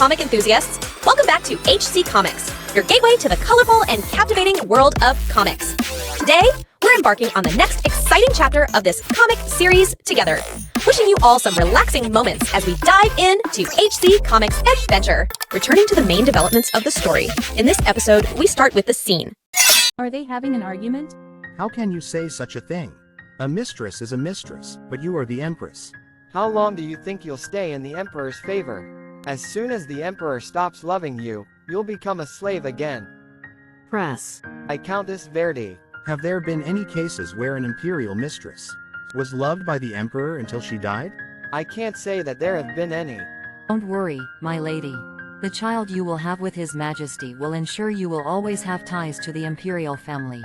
comic enthusiasts! Welcome back to HC Comics, your gateway to the colorful and captivating world of comics. Today, we're embarking on the next exciting chapter of this comic series together. Wishing you all some relaxing moments as we dive into HC Comics adventure. Returning to the main developments of the story, in this episode, we start with the scene. Are they having an argument? How can you say such a thing? A mistress is a mistress, but you are the empress. How long do you think you'll stay in the Emperor's favor? As soon as the Emperor stops loving you, you'll become a slave again. Press. I Countess Verdi. Have there been any cases where an imperial mistress was loved by the emperor until she died? I can't say that there have been any. Don't worry, my lady. The child you will have with His Majesty will ensure you will always have ties to the imperial family.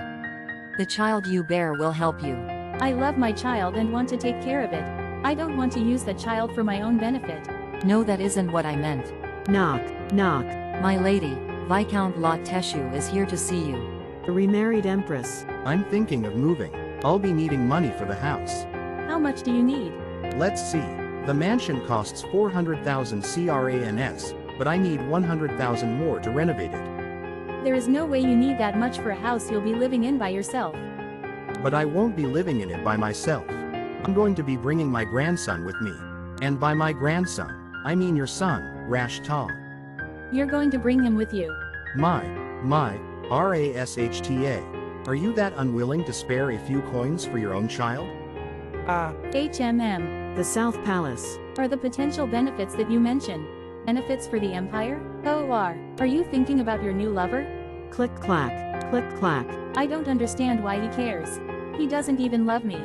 The child you bear will help you. I love my child and want to take care of it. I don't want to use the child for my own benefit. No, that isn't what I meant. Knock, knock. My lady, Viscount La Teshu is here to see you. The Remarried Empress. I'm thinking of moving. I'll be needing money for the house. How much do you need? Let's see. The mansion costs 400,000 CRANS, but I need 100,000 more to renovate it. There is no way you need that much for a house you'll be living in by yourself. But I won't be living in it by myself. I'm going to be bringing my grandson with me. And by my grandson, I mean your son, Rash Tal. You're going to bring him with you. My, RASHTA. Are you that unwilling to spare a few coins for your own child? HMM. The South Palace. Are the potential benefits that you mention benefits for the Empire? Are you thinking about your new lover? Click clack, click clack. I don't understand why he cares. He doesn't even love me.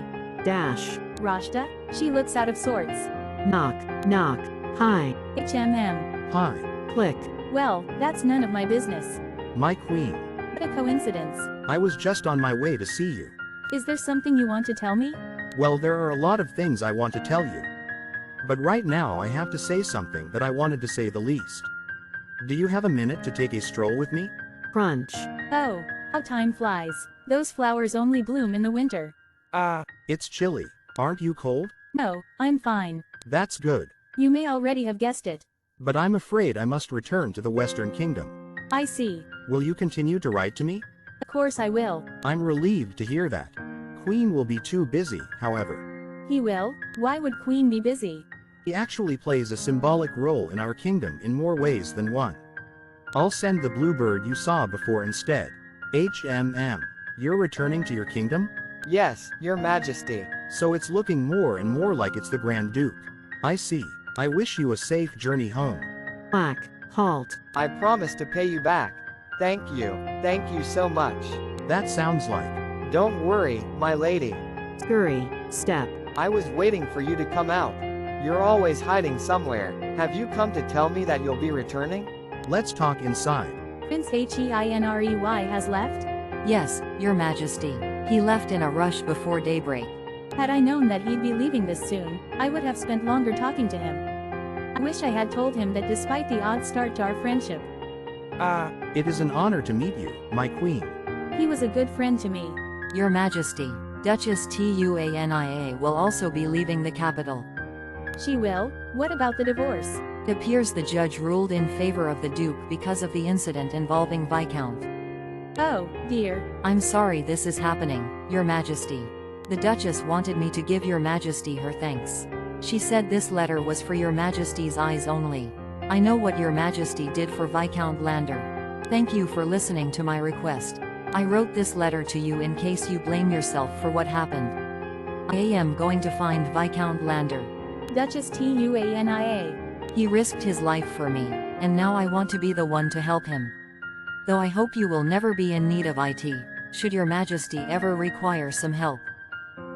Dash. Rashta? She looks out of sorts. Knock, knock. Hi. HMM. Hi. Click. Well, that's none of my business. My queen. What a coincidence. I was just on my way to see you. Is there something you want to tell me? Well, there are a lot of things I want to tell you. But right now I have to say something that I wanted to say the least. Do you have a minute to take a stroll with me? Crunch. Oh, how time flies. Those flowers only bloom in the winter. It's chilly. Aren't you cold? No, I'm fine. That's good. You may already have guessed it. But I'm afraid I must return to the Western Kingdom. I see. Will you continue to write to me? Of course I will. I'm relieved to hear that. Queen will be too busy, however. He will? Why would Queen be busy? He actually plays a symbolic role in our kingdom in more ways than one. I'll send the bluebird you saw before instead. HMM. You're returning to your kingdom? Yes, Your Majesty. So it's looking more and more like it's the Grand Duke. I see. I wish you a safe journey home. Clack. Halt. I promise to pay you back. Thank you. Thank you so much. That sounds like. Don't worry, my lady. Scurry. Step. I was waiting for you to come out. You're always hiding somewhere. Have you come to tell me that you'll be returning? Let's talk inside. Prince Heinrey has left? Yes, Your Majesty. He left in a rush before daybreak. Had I known that he'd be leaving this soon, I would have spent longer talking to him. I wish I had told him that despite the odd start to our friendship, It is an honor to meet you, my queen. he was a good friend to me. Your Majesty, Duchess Tuania will also be leaving the capital. She will? What about the divorce? It appears the judge ruled in favor of the Duke because of the incident involving Viscount. Oh, dear. I'm sorry this is happening, Your Majesty. The Duchess wanted me to give Your Majesty her thanks. She said this letter was for Your Majesty's eyes only. I know what Your Majesty did for Viscount Lander. Thank you for listening to my request. I wrote this letter to you in case you blame yourself for what happened. I am going to find Viscount Lander. Duchess Tuania. He risked his life for me, and now I want to be the one to help him. Though I hope you will never be in need of IT, should Your Majesty ever require some help.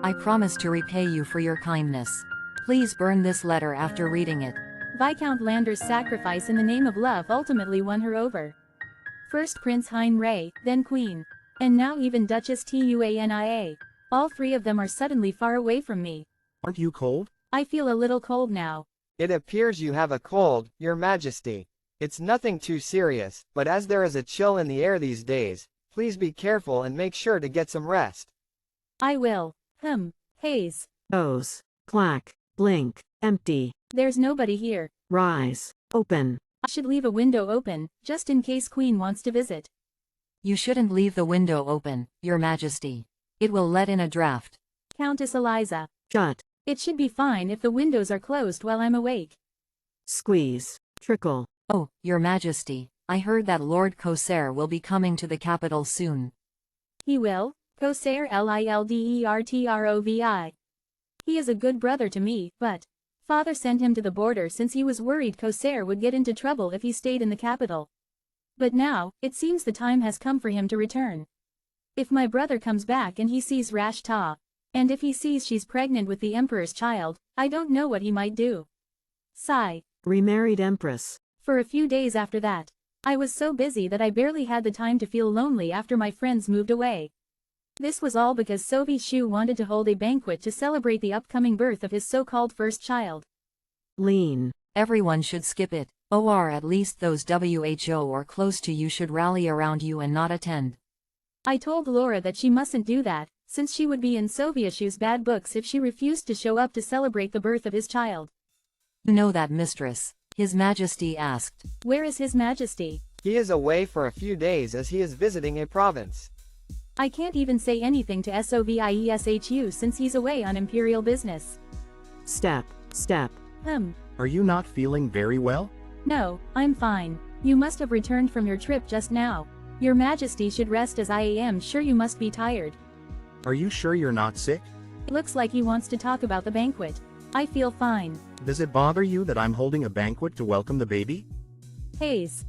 I promise to repay you for your kindness. Please burn this letter after reading it. Viscount Lander's sacrifice in the name of love ultimately won her over. First Prince Heinrey, then Queen. And now even Duchess Tuania. All three of them are suddenly far away from me. Aren't you cold? I feel a little cold now. It appears you have a cold, Your Majesty. It's nothing too serious, but as there is a chill in the air these days, please be careful and make sure to get some rest. I will. Haze. Close. Clack. Blink. Empty. There's nobody here. Rise. Open. I should leave a window open, just in case Queen wants to visit. You shouldn't leave the window open, Your Majesty. It will let in a draft. Countess Eliza. Shut. It should be fine if the windows are closed while I'm awake. Squeeze. Trickle. Oh, Your Majesty, I heard that Lord Corsair will be coming to the capital soon. He will? Corsair Lildertrovi. He is a good brother to me, but Father sent him to the border since he was worried Corsair would get into trouble if he stayed in the capital. But now, it seems the time has come for him to return. If my brother comes back and he sees Rashta, and if he sees she's pregnant with the Emperor's child, I don't know what he might do. Sigh. Remarried Empress. For a few days after that, I was so busy that I barely had the time to feel lonely after my friends moved away. This was all because Sophie Shu wanted to hold a banquet to celebrate the upcoming birth of his so-called first child. Lean. Everyone should skip it, or at least those WHO or close to you should rally around you and not attend. I told Laura that she mustn't do that, since she would be in Sophie Shu's bad books if she refused to show up to celebrate the birth of his child. You know that, mistress, His Majesty asked. Where is His Majesty? He is away for a few days as he is visiting a province. I can't even say anything to Sovieshu since he's away on imperial business. Step. Step. Are you not feeling very well? No, I'm fine. You must have returned from your trip just now. Your Majesty should rest as I am sure you must be tired. Are you sure you're not sick? It looks like he wants to talk about the banquet. I feel fine. Does it bother you that I'm holding a banquet to welcome the baby? Haze.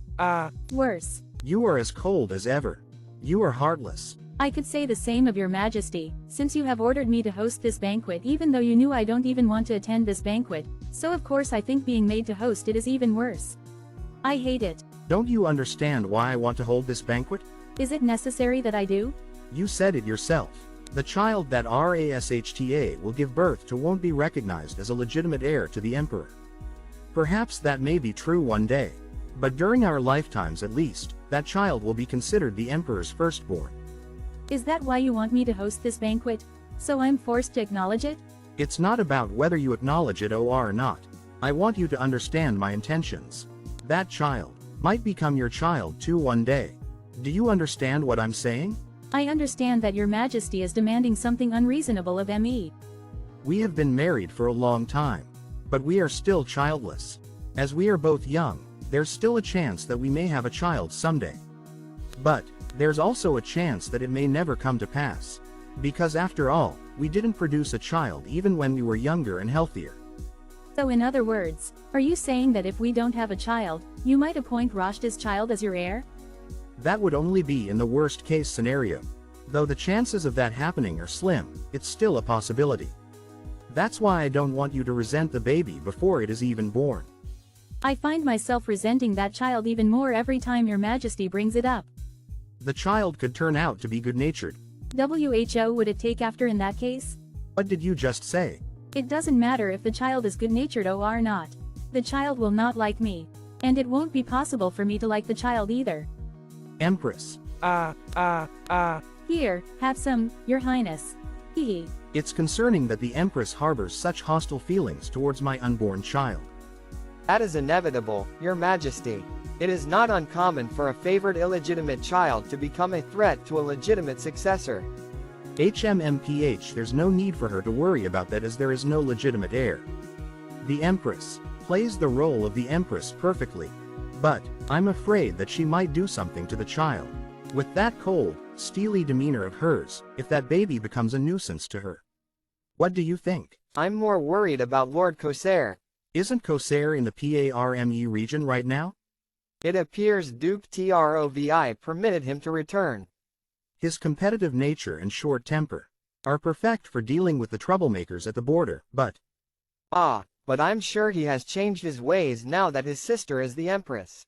Worse. You are as cold as ever. You are heartless. I could say the same of Your Majesty, since you have ordered me to host this banquet even though you knew I don't even want to attend this banquet, so of course I think being made to host it is even worse. I hate it. Don't you understand why I want to hold this banquet? Is it necessary that I do? You said it yourself. The child that Rashta will give birth to won't be recognized as a legitimate heir to the Emperor. Perhaps that may be true one day. But during our lifetimes at least, that child will be considered the Emperor's firstborn. Is that why you want me to host this banquet? So I'm forced to acknowledge it? It's not about whether you acknowledge it or not. I want you to understand my intentions. That child might become your child too one day. Do you understand what I'm saying? I understand that Your Majesty is demanding something unreasonable of me. We have been married for a long time. But we are still childless. As we are both young, there's still a chance that we may have a child someday. But there's also a chance that it may never come to pass. Because after all, we didn't produce a child even when we were younger and healthier. So in other words, are you saying that if we don't have a child, you might appoint Rashta's child as your heir? That would only be in the worst case scenario. Though the chances of that happening are slim, it's still a possibility. That's why I don't want you to resent the baby before it is even born. I find myself resenting that child even more every time Your Majesty brings it up. The child could turn out to be good-natured. WHO would it take after in that case? What did you just say? It doesn't matter if the child is good-natured or not. The child will not like me. And it won't be possible for me to like the child either. Empress. Here, have some, Your Highness. Hee. It's concerning that the Empress harbors such hostile feelings towards my unborn child. That is inevitable, Your Majesty. It is not uncommon for a favored illegitimate child to become a threat to a legitimate successor. HMMPH, there's no need for her to worry about that as there is no legitimate heir. The Empress plays the role of the Empress perfectly. But I'm afraid that she might do something to the child. With that cold, steely demeanor of hers, if that baby becomes a nuisance to her. What do you think? I'm more worried about Lord Corsair. Isn't Corsair in the PARME region right now? It appears Duke Trovi permitted him to return. His competitive nature and short temper are perfect for dealing with the troublemakers at the border, but I'm sure he has changed his ways now that his sister is the Empress.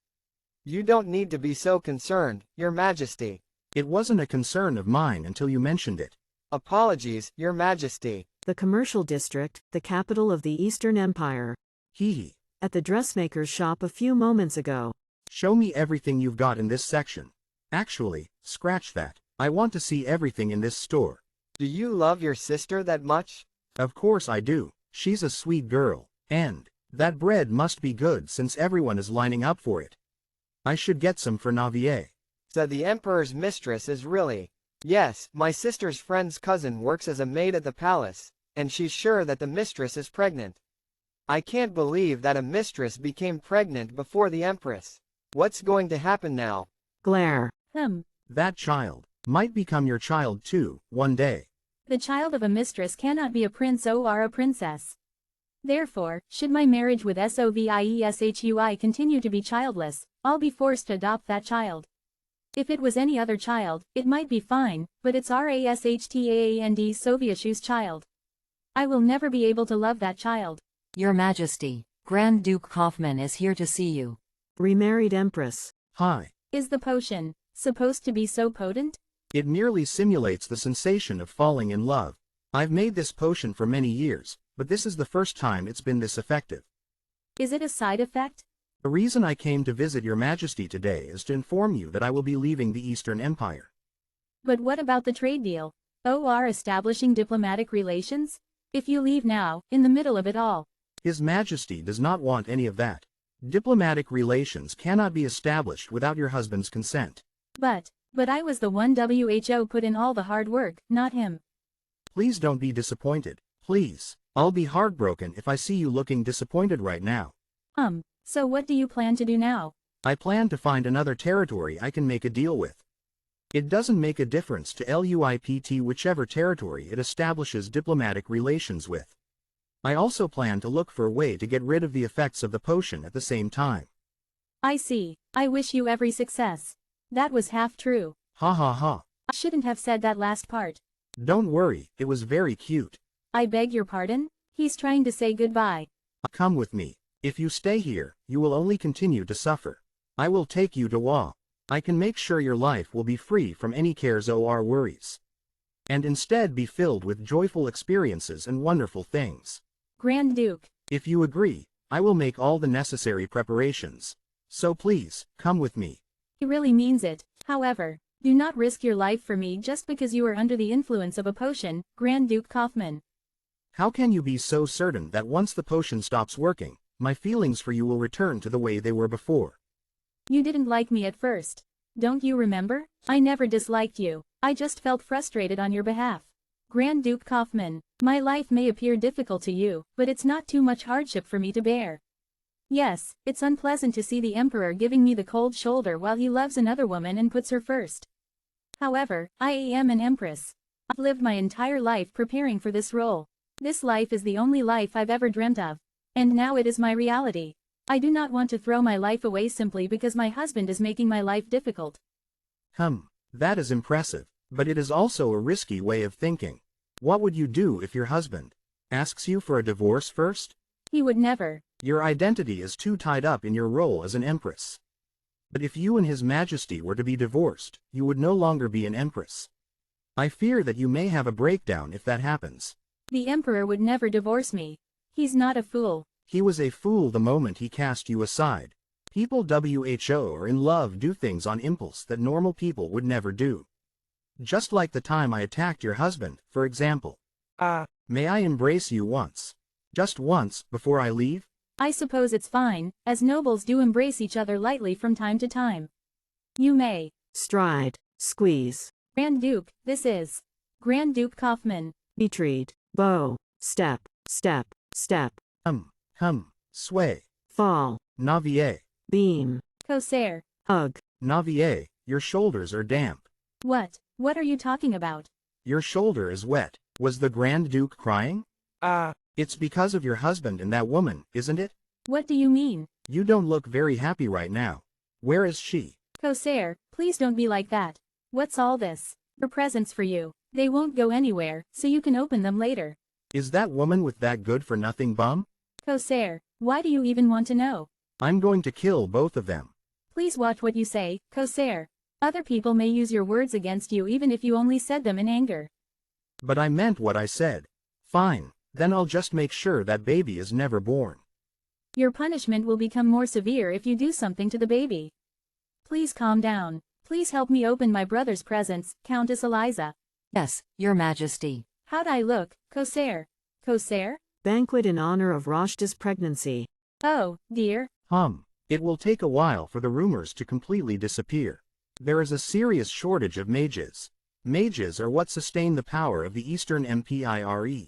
You don't need to be so concerned, Your Majesty. it wasn't a concern of mine until you mentioned it. Apologies, Your Majesty. The commercial district, the capital of the Eastern Empire. Hee. At the dressmaker's shop a few moments ago. Show me everything you've got in this section. Actually, scratch that. I want to see everything in this store. Do you love your sister that much? Of course I do. She's a sweet girl. And That bread must be good since everyone is lining up for it. I should get some for Navier. Said the emperor's mistress is really. Yes, my sister's friend's cousin works as a maid at the palace, and she's sure that the mistress is pregnant. I can't believe that a mistress became pregnant before the empress. What's going to happen now? Glare. That child might become your child too, one day. The child of a mistress cannot be a prince or a princess. Therefore, should my marriage with Sovieshui continue to be childless, I'll be forced to adopt that child. If it was any other child, it might be fine, but it's Rashtaand Sovieshu's child. I will never be able to love that child. Your Majesty, Grand Duke Kaufman is here to see you. Remarried Empress. Hi. Is the potion supposed to be so potent? It merely simulates the sensation of falling in love. I've made this potion for many years, but this is the first time it's been this effective. Is it a side effect? The reason I came to visit Your Majesty today is to inform you that I will be leaving the Eastern Empire. But what about the trade deal? Or establishing diplomatic relations? If you leave now, in the middle of it all. His Majesty does not want any of that. Diplomatic relations cannot be established without your husband's consent. But I was the one who put in all the hard work, not him. Please don't be disappointed. Please. I'll be heartbroken if I see you looking disappointed right now. So what do you plan to do now? I plan to find another territory I can make a deal with. It doesn't make a difference to LUIPT whichever territory it establishes diplomatic relations with. I also plan to look for a way to get rid of the effects of the potion at the same time. I see. I wish you every success. That was half true. Ha ha ha. I shouldn't have said that last part. Don't worry, it was very cute. I beg your pardon? He's trying to say goodbye. Come with me. If you stay here, you will only continue to suffer. I will take you to Wa. I can make sure your life will be free from any cares or worries. And instead be filled with joyful experiences and wonderful things. Grand Duke. If you agree, I will make all the necessary preparations. So please, come with me. He really means it. However, do not risk your life for me just because you are under the influence of a potion, Grand Duke Kaufman. How can you be so certain that once the potion stops working, my feelings for you will return to the way they were before? You didn't like me at first. Don't you remember? I never disliked you. I just felt frustrated on your behalf. Grand Duke Kaufman, my life may appear difficult to you, but it's not too much hardship for me to bear. Yes, it's unpleasant to see the Emperor giving me the cold shoulder while he loves another woman and puts her first. However, I am an empress. I've lived my entire life preparing for this role. This life is the only life I've ever dreamt of. And now it is my reality. I do not want to throw my life away simply because my husband is making my life difficult. That is impressive, but it is also a risky way of thinking. What would you do if your husband asks you for a divorce first? He would never. Your identity is too tied up in your role as an empress. But if you and His Majesty were to be divorced, you would no longer be an empress. I fear that you may have a breakdown if that happens. The Emperor would never divorce me. He's not a fool. He was a fool the moment he cast you aside. People who are in love do things on impulse that normal people would never do. Just like the time I attacked your husband, for example. May I embrace you once? Just once, before I leave? I suppose it's fine, as nobles do embrace each other lightly from time to time. You may. Stride. Squeeze. Grand Duke, this is Grand Duke Kaufman. Retreat. Bow. Step. Step. Step. Sway. Fall. Navier. Beam. Corsair. Hug. Navier, your shoulders are damp. What? What are you talking about? Your shoulder is wet. Was the Grand Duke crying? It's because of your husband and that woman, isn't it? What do you mean? You don't look very happy right now. Where is she? Corsair, please don't be like that. What's all this? Her presents for you. They won't go anywhere, so you can open them later. Is that woman with that good-for-nothing bum? Corsair, why do you even want to know? I'm going to kill both of them. Please watch what you say, Corsair. Other people may use your words against you even if you only said them in anger. But I meant what I said. Fine, then I'll just make sure that baby is never born. Your punishment will become more severe if you do something to the baby. Please calm down. Please help me open my brother's presents, Countess Eliza. Yes, Your Majesty. How'd I look, Corsair? Corsair? Banquet in honor of Rashta's pregnancy. Oh, dear. It will take a while for the rumors to completely disappear. There is a serious shortage of mages. Mages are what sustain the power of the Eastern Empire.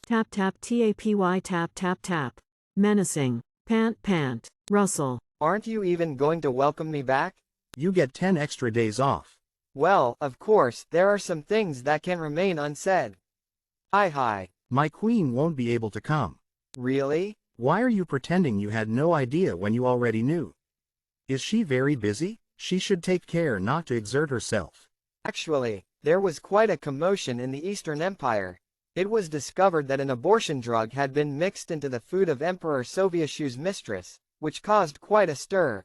Tap tap tapy tap tap tap. Menacing. Pant pant. Rustle. Aren't you even going to welcome me back? You get 10 extra days off. Well, of course, there are some things that can remain unsaid. Hi. My queen won't be able to come. Really? Why are you pretending you had no idea when you already knew? Is she very busy? She should take care not to exert herself. Actually, there was quite a commotion in the Eastern Empire. It was discovered that an abortion drug had been mixed into the food of Emperor Sovieshu's mistress, which caused quite a stir.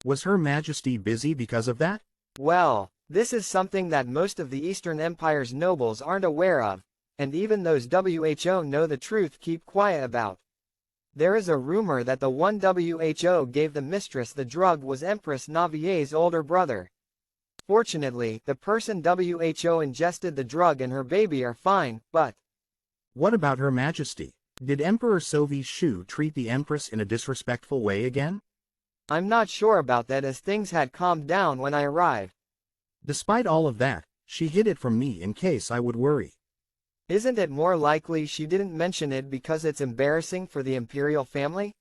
Was Her Majesty busy because of that? Well, this is something that most of the Eastern Empire's nobles aren't aware of, and even those WHO know the truth keep quiet about. There is a rumor that the one WHO gave the mistress the drug was Empress Navier's older brother. Fortunately, the person WHO ingested the drug and her baby are fine, but... What about Her Majesty? Did Emperor Sovieshu treat the Empress in a disrespectful way again? I'm not sure about that as things had calmed down when I arrived. Despite all of that, she hid it from me in case I would worry. Isn't it more likely she didn't mention it because it's embarrassing for the imperial family?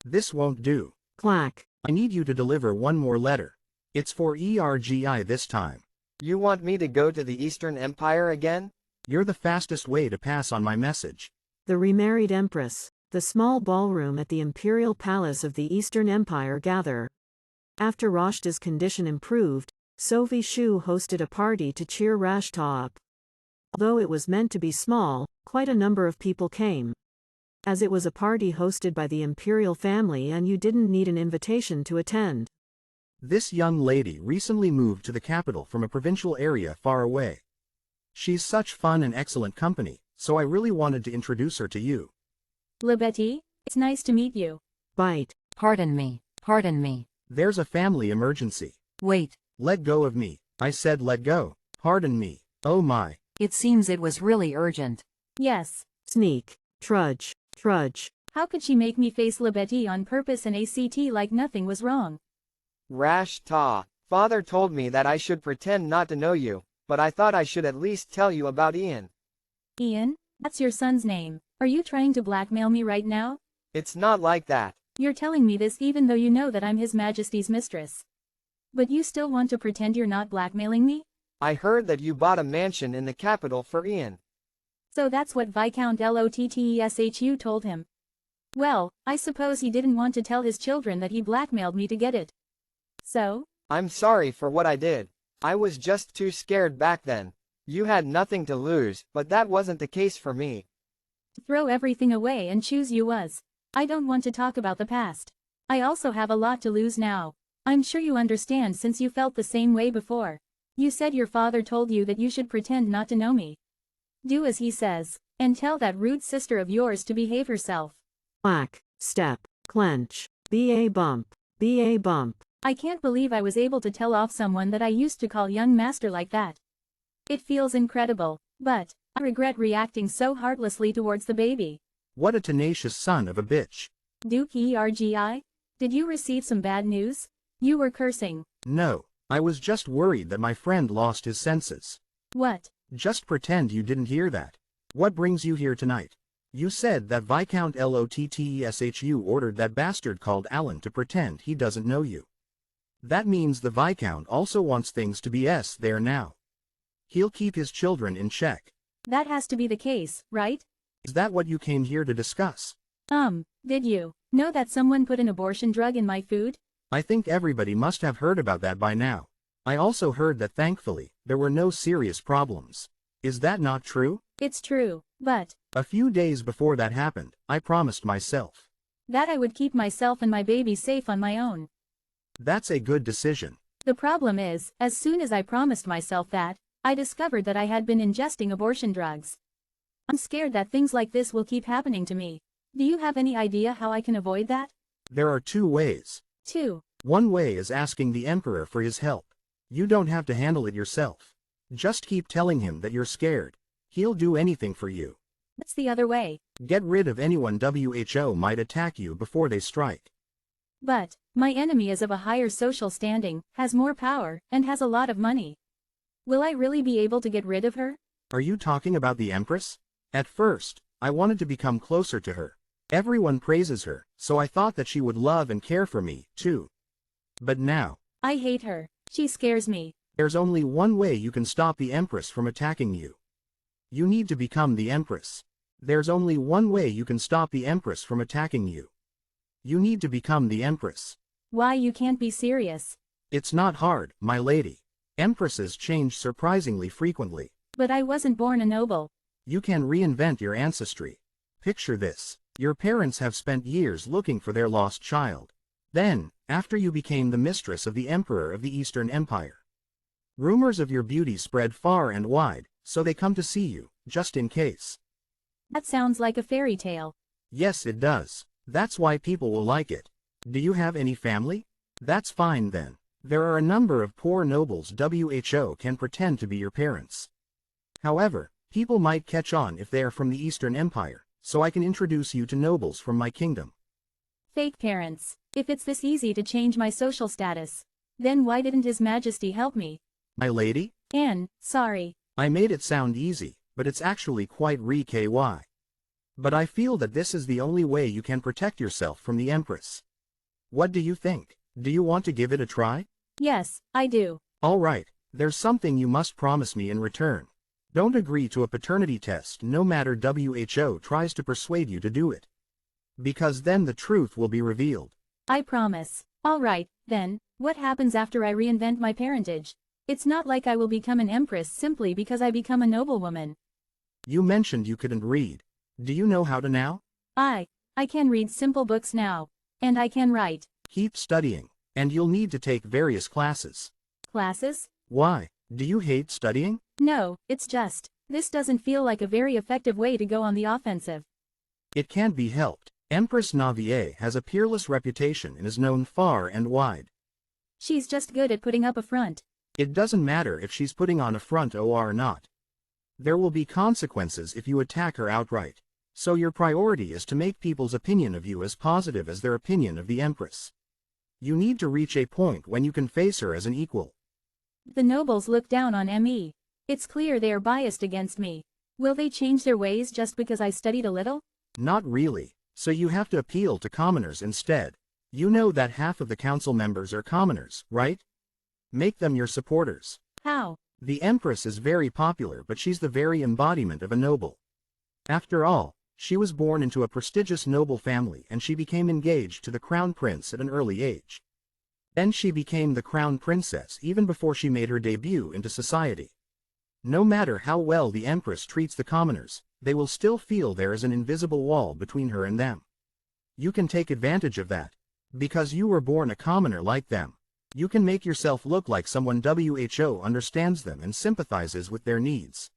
This won't do. Clack. I need you to deliver one more letter. It's for ERGI this time. You want me to go to the Eastern Empire again? You're the fastest way to pass on my message. The Remarried Empress. The small ballroom at the Imperial Palace of the Eastern Empire gather. After Rashta's condition improved, Sovieshu hosted a party to cheer Rashta up. Although it was meant to be small, quite a number of people came. As it was a party hosted by the imperial family and you didn't need an invitation to attend. This young lady recently moved to the capital from a provincial area far away. She's such fun and excellent company, so I really wanted to introduce her to you. Libeti, it's nice to meet you. Bite. Pardon me. There's a family emergency. Wait, Let go of me. I said let go. Pardon me. Oh my. it seems it was really urgent. Yes. Sneak. Trudge. How could she make me face Libeti on purpose and ACT like nothing was wrong? Rashta. Father told me that I should pretend not to know you, but I thought I should at least tell you about Ian. Ian? That's your son's name. Are you trying to blackmail me right now? It's not like that. You're telling me this even though you know that I'm His Majesty's mistress. But you still want to pretend you're not blackmailing me? I heard that you bought a mansion in the capital for Ian. So that's what Viscount Lotteshu told him. Well, I suppose he didn't want to tell his children that he blackmailed me to get it. So? I'm sorry for what I did. I was just too scared back then. You had nothing to lose, but that wasn't the case for me. Throw everything away and choose you was. I don't want to talk about the past. I also have a lot to lose now. I'm sure you understand since you felt the same way before. You said your father told you that you should pretend not to know me. Do as he says, and tell that rude sister of yours to behave herself. Whack. Step. Clench. BA bump. I can't believe I was able to tell off someone that I used to call young master like that. It feels incredible, but I regret reacting so heartlessly towards the baby. What a tenacious son of a bitch. Duke ERGI? Did you receive some bad news? You were cursing. No, I was just worried that my friend lost his senses. What? Just pretend you didn't hear that. What brings you here tonight? You said that Viscount Lotteshu ordered that bastard called Alan to pretend he doesn't know you. That means the Viscount also wants things to be there now. He'll keep his children in check. That has to be the case, right? Is that what you came here to discuss? Did you know that someone put an abortion drug in my food? I think everybody must have heard about that by now. I also heard that thankfully, there were no serious problems. Is that not true? It's true, but A few days before that happened, I promised myself that I would keep myself and my baby safe on my own. that's a good decision. The problem is, as soon as I promised myself that, I discovered that I had been ingesting abortion drugs. I'm scared that things like this will keep happening to me. Do you have any idea how I can avoid that? There are two ways. 2. One way is asking the Emperor for his help. You don't have to handle it yourself. Just keep telling him that you're scared. He'll do anything for you. What's the other way? Get rid of anyone who might attack you before they strike. But, my enemy is of a higher social standing, has more power, and has a lot of money. Will I really be able to get rid of her? Are you talking about the Empress? At first, I wanted to become closer to her. Everyone praises her, so I thought that she would love and care for me, too. But now, I hate her. She scares me. there's only one way you can stop the Empress from attacking you. You need to become the Empress. There's only one way you can stop the Empress from attacking you. You need to become the Empress. Why, you can't be serious. It's not hard, my lady. Empresses change surprisingly frequently. But I wasn't born a noble. You can reinvent your ancestry. Picture this. Your parents have spent years looking for their lost child. Then, after you became the mistress of the Emperor of the Eastern Empire, rumors of your beauty spread far and wide, so they come to see you, just in case. That sounds like a fairy tale. Yes, it does. That's why people will like it. Do you have any family? That's fine then. There are a number of poor nobles who can pretend to be your parents. However, people might catch on if they are from the Eastern Empire, so I can introduce you to nobles from my kingdom. Fake parents. If it's this easy to change my social status, then why didn't His Majesty help me? My lady? Anne, sorry. I made it sound easy, but it's actually quite ky. But I feel that this is the only way you can protect yourself from the Empress. What do you think? Do you want to give it a try? Yes, I do. All right, there's something you must promise me in return. Don't agree to a paternity test no matter who tries to persuade you to do it. Because then the truth will be revealed. I promise. All right, then, what happens after I reinvent my parentage? It's not like I will become an empress simply because I become a noblewoman. You mentioned you couldn't read. Do you know how to now? I can read simple books now. And I can write. Keep studying, and you'll need to take various classes. Classes? Why? Do you hate studying? No, it's just, this doesn't feel like a very effective way to go on the offensive. It can't be helped. Empress Navier has a peerless reputation and is known far and wide. She's just good at putting up a front. It doesn't matter if she's putting on a front or not. There will be consequences if you attack her outright. So your priority is to make people's opinion of you as positive as their opinion of the Empress. You need to reach a point when you can face her as an equal. The nobles look down on me. It's clear they are biased against me. Will they change their ways just because I studied a little? Not really, so you have to appeal to commoners instead. You know that half of the council members are commoners, right? Make them your supporters. How? The Empress is very popular, but she's the very embodiment of a noble. After all, she was born into a prestigious noble family and she became engaged to the crown prince at an early age. Then she became the crown princess even before she made her debut into society. No matter how well the Empress treats the commoners, they will still feel there is an invisible wall between her and them. You can take advantage of that. Because you were born a commoner like them. You can make yourself look like someone who understands them and sympathizes with their needs.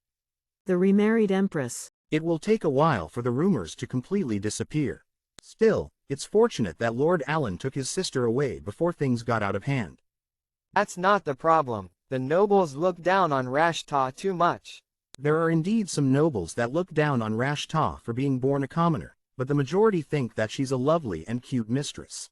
The Remarried Empress. It will take a while for the rumors to completely disappear. Still, it's fortunate that Lord Alan took his sister away before things got out of hand. That's not the problem. The nobles look down on Rashta too much. There are indeed some nobles that look down on Rashta for being born a commoner, but the majority think that she's a lovely and cute mistress.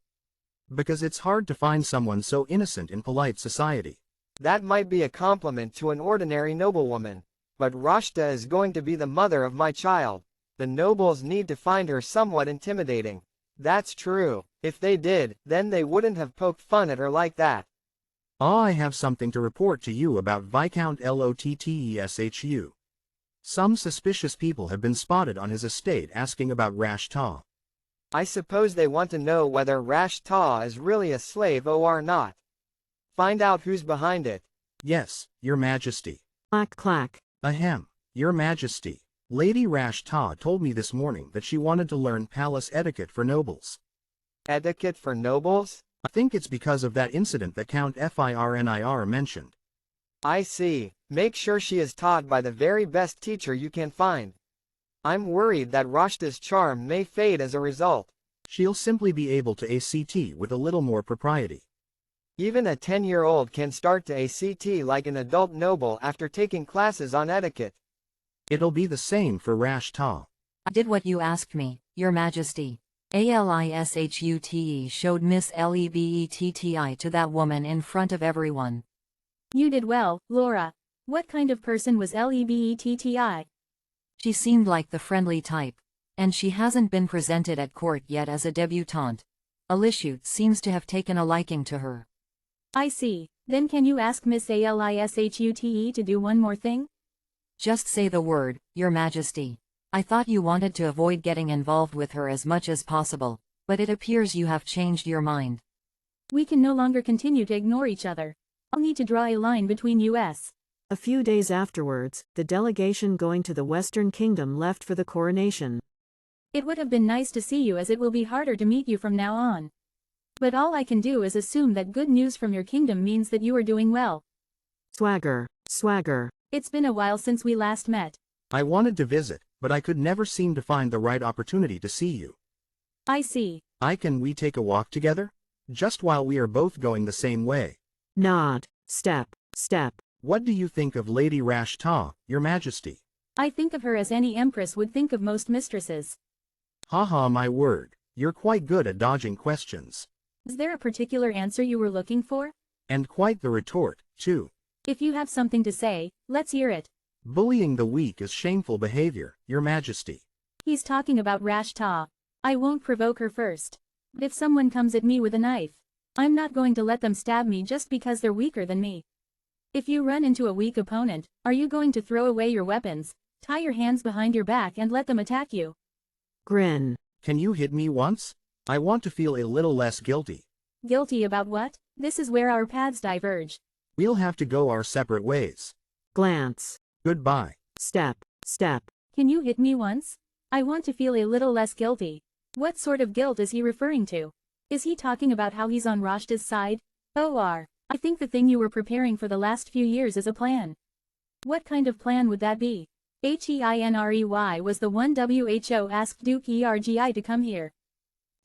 Because it's hard to find someone so innocent in polite society. That might be a compliment to an ordinary noblewoman. But Rashta is going to be the mother of my child. The nobles need to find her somewhat intimidating. That's true. If they did, then they wouldn't have poked fun at her like that. I have something to report to you about Viscount Lotteshu. Some suspicious people have been spotted on his estate asking about Rashta. I suppose they want to know whether Rashta is really a slave or not. Find out who's behind it. Yes, Your Majesty. Clack clack. Ahem, Your Majesty. Lady Rashta told me this morning that she wanted to learn palace etiquette for nobles. Etiquette for nobles? I think it's because of that incident that Count Firnir mentioned. I see. Make sure she is taught by the very best teacher you can find. I'm worried that Rashta's charm may fade as a result. She'll simply be able to ACT with a little more propriety. Even a 10-year-old can start to ACT like an adult noble after taking classes on etiquette. It'll be the same for Rashta. I did what you asked me, Your Majesty. Alishute showed Miss Lebetti to that woman in front of everyone. You did well, Laura. What kind of person was Lebetti? She seemed like the friendly type. And she hasn't been presented at court yet as a debutante. Alishute seems to have taken a liking to her. I see. Then can you ask Miss Alishute to do one more thing? Just say the word, Your Majesty. I thought you wanted to avoid getting involved with her as much as possible, but it appears you have changed your mind. We can no longer continue to ignore each other. I'll need to draw a line between us. A few days afterwards, the delegation going to the Western Kingdom left for the coronation. It would have been nice to see you, as it will be harder to meet you from now on. But all I can do is assume that good news from your kingdom means that you are doing well. Swagger, swagger. It's been a while since we last met. I wanted to visit, but I could never seem to find the right opportunity to see you. I see. Can we take a walk together? Just while we are both going the same way. Nod. Step, step. What do you think of Lady Rashta, Your Majesty? I think of her as any empress would think of most mistresses. Haha, my word, you're quite good at dodging questions. Is there a particular answer you were looking for? And quite the retort, too. If you have something to say, let's hear it. Bullying the weak is shameful behavior, Your Majesty. He's talking about Rashta. I won't provoke her first. But if someone comes at me with a knife, I'm not going to let them stab me just because they're weaker than me. If you run into a weak opponent, are you going to throw away your weapons, tie your hands behind your back and let them attack you? Grin. Can you hit me once? I want to feel a little less guilty. Guilty about what? This is where our paths diverge. We'll have to go our separate ways. Glance. Goodbye. Step, step. Can you hit me once? I want to feel a little less guilty. What sort of guilt is he referring to? Is he talking about how he's on Rashta's side? I think the thing you were preparing for the last few years is a plan. What kind of plan would that be? HEINREY was the one WHO asked Duke Ergi to come here.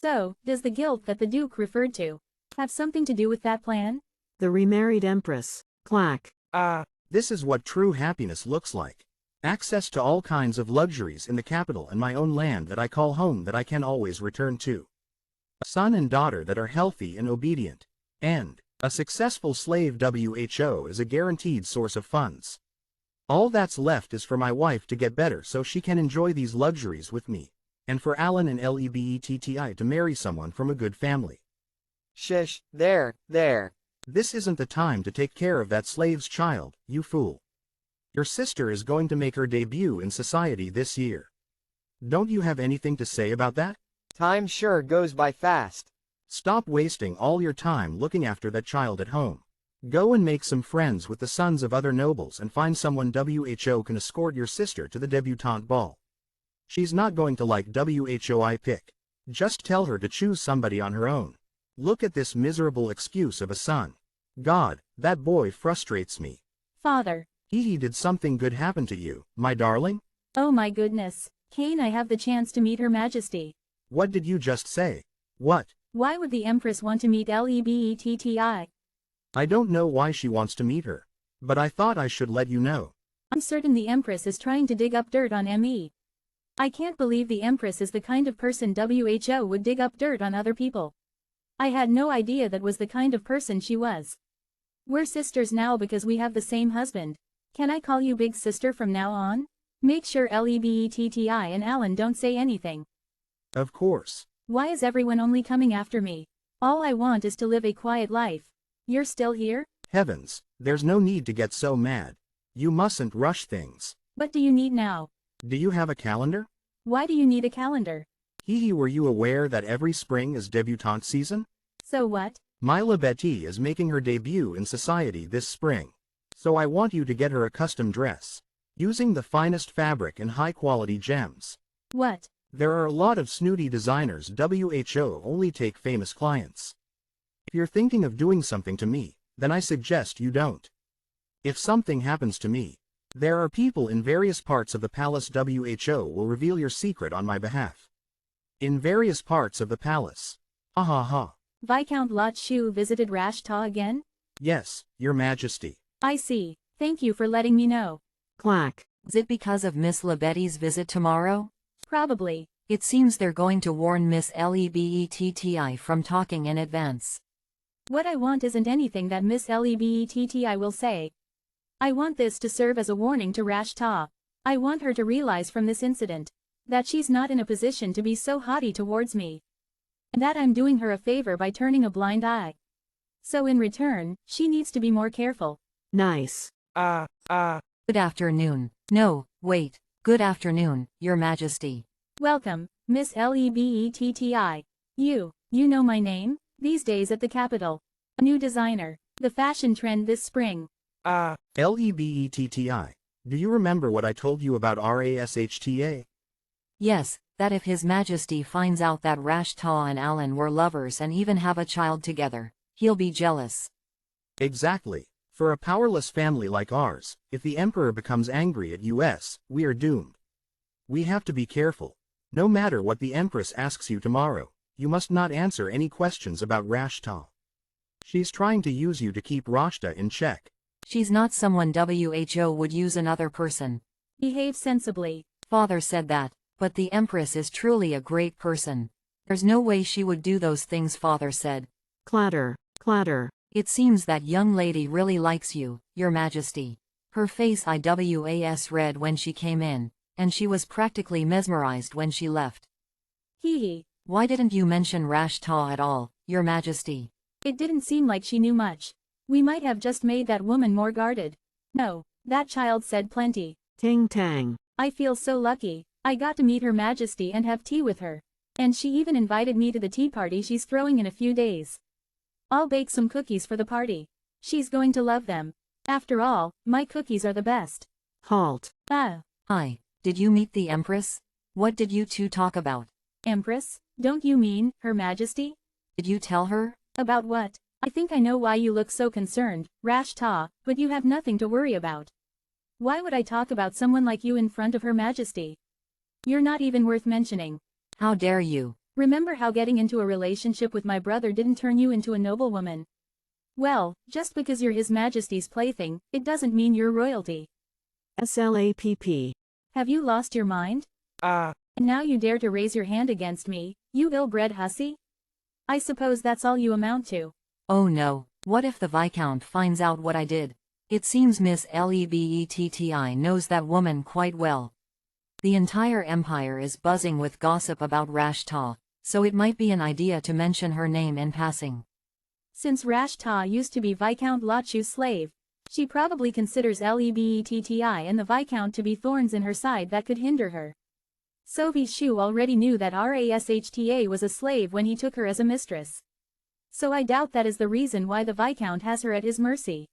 So, does the guilt that the Duke referred to have something to do with that plan? The Remarried Empress. Clack. This is what true happiness looks like. Access to all kinds of luxuries in the capital and my own land that I call home that I can always return to. A son and daughter that are healthy and obedient. And a successful slave WHO is a guaranteed source of funds. All that's left is for my wife to get better so she can enjoy these luxuries with me, and for Alan and Lebetti to marry someone from a good family. Shish, there. This isn't the time to take care of that slave's child, you fool. Your sister is going to make her debut in society this year. Don't you have anything to say about that? Time sure goes by fast. Stop wasting all your time looking after that child at home. Go and make some friends with the sons of other nobles and find someone WHO can escort your sister to the debutante ball. She's not going to like WHOI pick. Just tell her to choose somebody on her own. Look at this miserable excuse of a son. God, that boy frustrates me. Father. Did something good happen to you, my darling? Oh my goodness. Can I have the chance to meet Her Majesty? What did you just say? What? Why would the Empress want to meet Lebetti? I don't know why she wants to meet her. But I thought I should let you know. I'm certain the Empress is trying to dig up dirt on me. I can't believe the Empress is the kind of person WHO would dig up dirt on other people. I had no idea that was the kind of person she was. We're sisters now because we have the same husband. Can I call you Big Sister from now on? Make sure Lebetti and Alan don't say anything. Of course. Why is everyone only coming after me? All I want is to live a quiet life. You're still here? Heavens, there's no need to get so mad. You mustn't rush things. What do you need now? Do you have a calendar? Why do you need a calendar? Were you aware that every spring is debutante season? So what? My Lebetti is making her debut in society this spring. So I want you to get her a custom dress, using the finest fabric and high-quality gems. What? There are a lot of snooty designers WHO only take famous clients. If you're thinking of doing something to me, then I suggest you don't. If something happens to me, there are people in various parts of the palace WHO will reveal your secret on my behalf. In various parts of the palace. Ha ha ha. Viscount Lot Shu visited Rashta again? Yes, Your Majesty. I see. Thank you for letting me know. Clack. Is it because of Miss Lebetti's visit tomorrow? Probably. It seems they're going to warn Miss Lebetti from talking in advance. What I want isn't anything that Miss Lebetti will say. I want this to serve as a warning to Rash Ta. I want her to realize from this incident that she's not in a position to be so haughty towards me. And that I'm doing her a favor by turning a blind eye. So in return, she needs to be more careful. Nice. Good afternoon. No, wait. Good afternoon, Your Majesty. Welcome, Miss Lebetti. You know my name? These days at the capital. A new designer. The fashion trend this spring. Lebetti. Do you remember what I told you about RASHTA? Yes, that if His Majesty finds out that Rash Ta and Alan were lovers and even have a child together, he'll be jealous. Exactly. For a powerless family like ours, if the Emperor becomes angry at us, we are doomed. We have to be careful. No matter what the Empress asks you tomorrow, you must not answer any questions about Rash Ta. She's trying to use you to keep Rashta in check. She's not someone WHO would use another person. Behave sensibly. Father said that, but the Empress is truly a great person. There's no way she would do those things Father said. Clatter, clatter. It seems that young lady really likes you, Your Majesty. Her face IWAS red when she came in, and she was practically mesmerized when she left. Hee. Why didn't you mention Rash Ta at all, Your Majesty? It didn't seem like she knew much. We might have just made that woman more guarded. No, that child said plenty. Ting tang. I feel so lucky. I got to meet Her Majesty and have tea with her. And she even invited me to the tea party she's throwing in a few days. I'll bake some cookies for the party. She's going to love them. After all, my cookies are the best. Halt. Hi, did you meet the Empress? What did you two talk about? Empress? Don't you mean, Her Majesty? Did you tell her? About what? I think I know why you look so concerned, Rash Ta, but you have nothing to worry about. Why would I talk about someone like you in front of Her Majesty? You're not even worth mentioning. How dare you? Remember how getting into a relationship with my brother didn't turn you into a noblewoman? Well, just because you're His Majesty's plaything, it doesn't mean you're royalty. SLAPP. Have you lost your mind? And now you dare to raise your hand against me, you ill-bred hussy? I suppose that's all you amount to. Oh no, what if the Viscount finds out what I did? It seems Miss Lebetti knows that woman quite well. The entire empire is buzzing with gossip about Rash Ta, so it might be an idea to mention her name in passing. Since Rash Ta used to be Viscount Lachu's slave, she probably considers Lebetti and the Viscount to be thorns in her side that could hinder her. Sophie Shu already knew that Rashta was a slave when he took her as a mistress. So I doubt that is the reason why the Viscount has her at his mercy.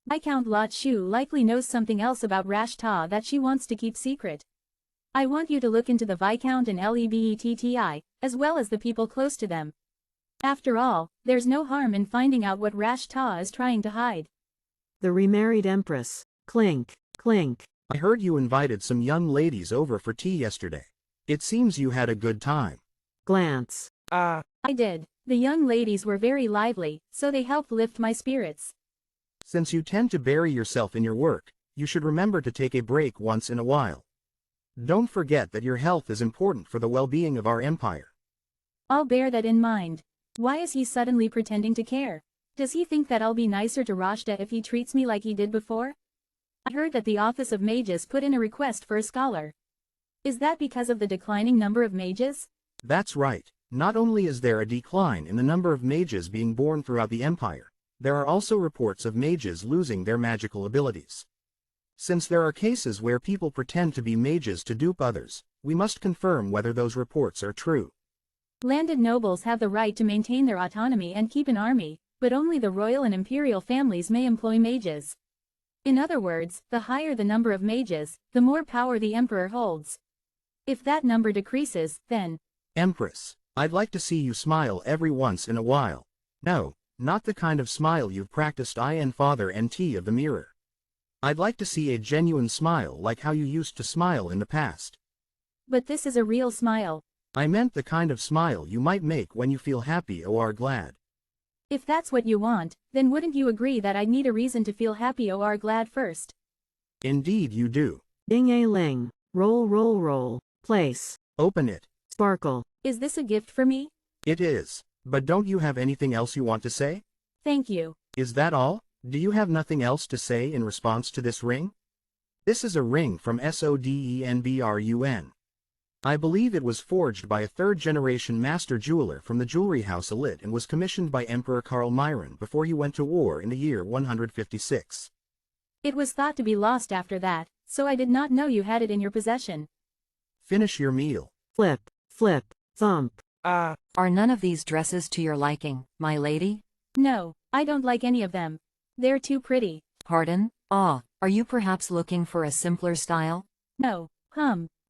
Viscount Lachu likely knows something else about Rash Ta that she wants to keep secret. I want you to look into the Viscount and Lebetti, as well as the people close to them. After all, there's no harm in finding out what Rash Ta is trying to hide. The Remarried Empress. Clink, clink. I heard you invited some young ladies over for tea yesterday. It seems you had a good time. Glance. I did. The young ladies were very lively, so they helped lift my spirits. Since you tend to bury yourself in your work, you should remember to take a break once in a while. Don't forget that your health is important for the well-being of our empire. I'll bear that in mind. Why is he suddenly pretending to care? Does he think that I'll be nicer to Rashta if he treats me like he did before? I heard that the Office of Mages put in a request for a scholar. Is that because of the declining number of mages? That's right. Not only is there a decline in the number of mages being born throughout the empire, there are also reports of mages losing their magical abilities. Since there are cases where people pretend to be mages to dupe others, we must confirm whether those reports are true. Landed nobles have the right to maintain their autonomy and keep an army, but only the royal and imperial families may employ mages. In other words, the higher the number of mages, the more power the emperor holds. If that number decreases, then... Empress, I'd like to see you smile every once in a while. No, not the kind of smile you've practiced in Father NT of the Mirror. I'd like to see a genuine smile like how you used to smile in the past. But this is a real smile. I meant the kind of smile you might make when you feel happy or are glad. If that's what you want, then wouldn't you agree that I'd need a reason to feel happy or glad first? Indeed you do. Ding-a-ling. Roll roll roll. Place. Open it. Sparkle. Is this a gift for me? It is. But don't you have anything else you want to say? Thank you. Is that all? Do you have nothing else to say in response to this ring? This is a ring from Sodenbrun. I believe it was forged by a third-generation master jeweler from the jewelry house Elite and was commissioned by Emperor Karl Myron before he went to war in the year 156. It was thought to be lost after that, so I did not know you had it in your possession. Finish your meal. Flip, flip, thump. Are none of these dresses to your liking, my lady? No, I don't like any of them. They're too pretty. Pardon? Ah, are you perhaps looking for a simpler style? No,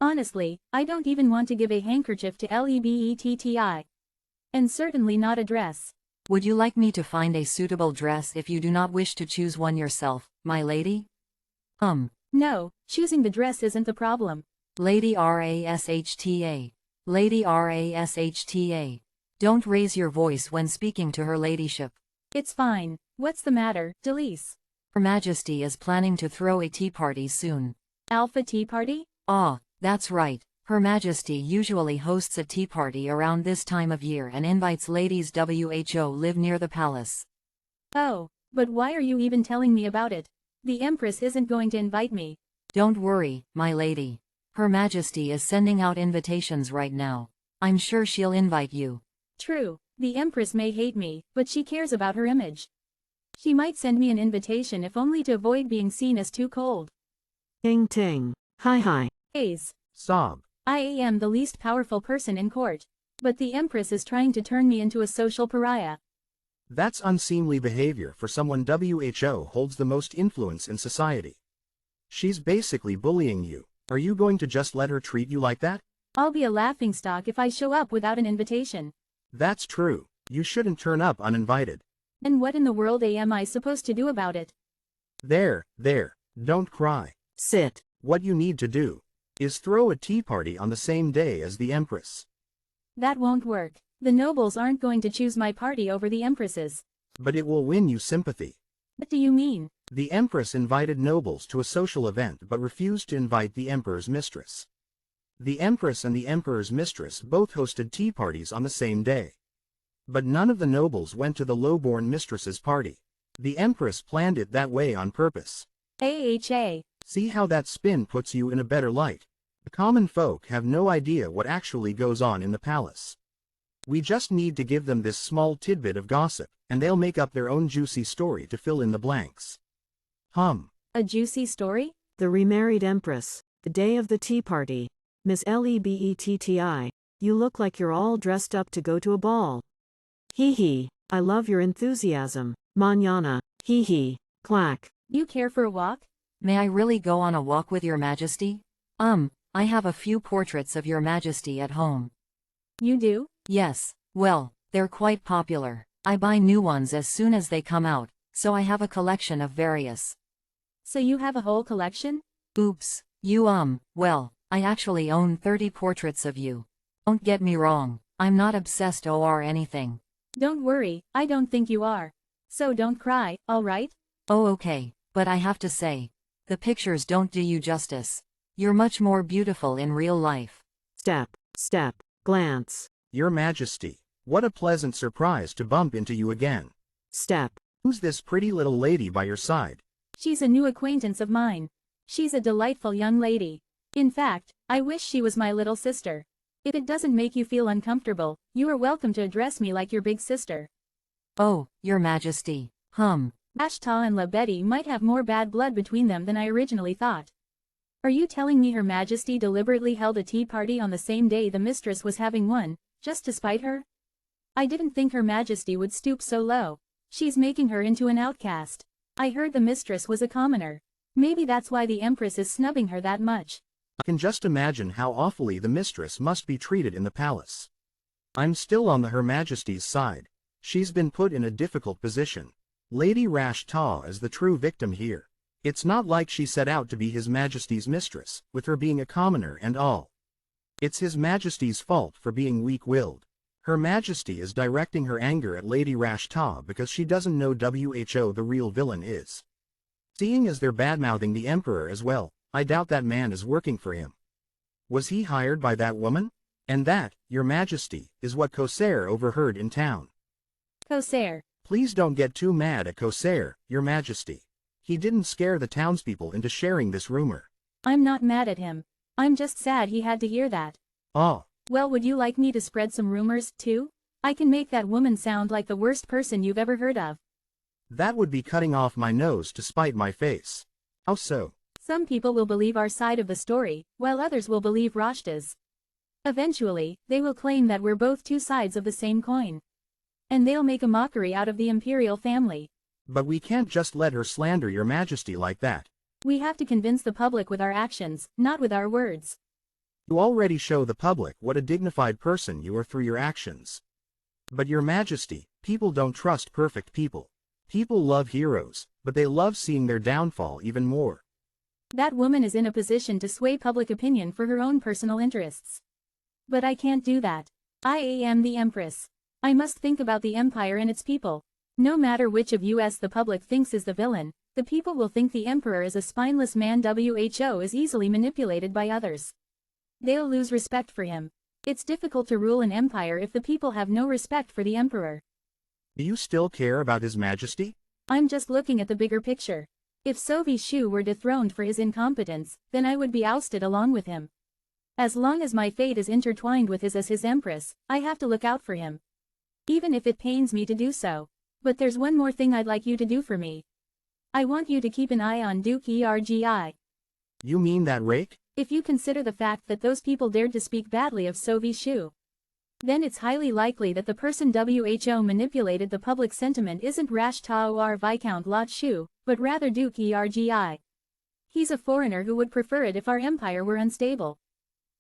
honestly, I don't even want to give a handkerchief to Lebetti. And certainly not a dress. Would you like me to find a suitable dress if you do not wish to choose one yourself, my lady? No, choosing the dress isn't the problem. Lady Rashta. Lady Rashta. Don't raise your voice when speaking to her ladyship. It's fine. What's the matter, Delise? Her Majesty is planning to throw a tea party soon. Alpha tea party? Ah, that's right. Her Majesty usually hosts a tea party around this time of year and invites ladies who live near the palace. Oh, but why are you even telling me about it? The Empress isn't going to invite me. Don't worry, my lady. Her Majesty is sending out invitations right now. I'm sure she'll invite you. True, the Empress may hate me, but she cares about her image. She might send me an invitation if only to avoid being seen as too cold. Ting ting. Hi hi. Ace. Sob. I am the least powerful person in court. But the Empress is trying to turn me into a social pariah. That's unseemly behavior for someone who holds the most influence in society. She's basically bullying you. Are you going to just let her treat you like that? I'll be a laughingstock if I show up without an invitation. That's true. You shouldn't turn up uninvited. And what in the world am I supposed to do about it? There, don't cry. Sit. What you need to do is throw a tea party on the same day as the Empress. That won't work. The nobles aren't going to choose my party over the Empress's. But it will win you sympathy. What do you mean? The Empress invited nobles to a social event but refused to invite the Emperor's mistress. The Empress and the Emperor's mistress both hosted tea parties on the same day. But none of the nobles went to the lowborn mistress's party. The Empress planned it that way on purpose. AHA. See how that spin puts you in a better light. The common folk have no idea what actually goes on in the palace. We just need to give them this small tidbit of gossip, and they'll make up their own juicy story to fill in the blanks. A juicy story? The Remarried Empress. The day of the tea party. Miss Lebetti, you look like you're all dressed up to go to a ball. Hee hee, I love your enthusiasm. Mañana. Hee hee. Clack. You care for a walk? May I really go on a walk with your Majesty? I have a few portraits of your Majesty at home. You do? Yes, well, they're quite popular. I buy new ones as soon as they come out, so I have a collection of various. So you have a whole collection? Oops, well, I actually own 30 portraits of you. Don't get me wrong, I'm not obsessed or anything. Don't worry, I don't think you are. So don't cry, alright? Oh okay, but I have to say, the pictures don't do you justice. You're much more beautiful in real life. Step, step, glance. Your Majesty, what a pleasant surprise to bump into you again. Step. Who's this pretty little lady by your side? She's a new acquaintance of mine. She's a delightful young lady. In fact, I wish she was my little sister. If it doesn't make you feel uncomfortable, you are welcome to address me like your big sister. Oh, your Majesty, Ashta and Lebetti might have more bad blood between them than I originally thought. Are you telling me Her Majesty deliberately held a tea party on the same day the mistress was having one, just to spite her? I didn't think Her Majesty would stoop so low. She's making her into an outcast. I heard the mistress was a commoner. Maybe that's why the Empress is snubbing her that much. I can just imagine how awfully the mistress must be treated in the palace. I'm still on the Her Majesty's side. She's been put in a difficult position. Lady Rashta is the true victim here. It's not like she set out to be His Majesty's mistress, with her being a commoner and all. It's His Majesty's fault for being weak-willed. Her Majesty is directing her anger at Lady Rashta because she doesn't know who the real villain is. Seeing as they're badmouthing the Emperor as well, I doubt that man is working for him. Was he hired by that woman? And that, Your Majesty, is what Corsair overheard in town. Corsair. Please don't get too mad at Corsair, Your Majesty. He didn't scare the townspeople into sharing this rumor. I'm not mad at him. I'm just sad he had to hear that. Oh. Well, would you like me to spread some rumors, too? I can make that woman sound like the worst person you've ever heard of. That would be cutting off my nose to spite my face. How so? Some people will believe our side of the story, while others will believe Rashta's. Eventually, they will claim that we're both two sides of the same coin. And they'll make a mockery out of the imperial family. But we can't just let her slander Your Majesty like that. We have to convince the public with our actions, not with our words. You already show the public what a dignified person you are through your actions. But Your Majesty, people don't trust perfect people. People love heroes, but they love seeing their downfall even more. That woman is in a position to sway public opinion for her own personal interests. But I can't do that. I am the Empress. I must think about the Empire and its people. No matter which of us the public thinks is the villain, the people will think the Emperor is a spineless man who is easily manipulated by others. They'll lose respect for him. It's difficult to rule an empire if the people have no respect for the Emperor. Do you still care about His Majesty? I'm just looking at the bigger picture. If Sophie Shu were dethroned for his incompetence, then I would be ousted along with him. As long as my fate is intertwined with his as his Empress, I have to look out for him. Even if it pains me to do so. But there's one more thing I'd like you to do for me. I want you to keep an eye on Duke Ergi. You mean that rake? If you consider the fact that those people dared to speak badly of Sophie Shu, then it's highly likely that the person who manipulated the public sentiment isn't Rashta or Viscount Lot Shu, but rather Duke Ergi. He's a foreigner who would prefer it if our empire were unstable.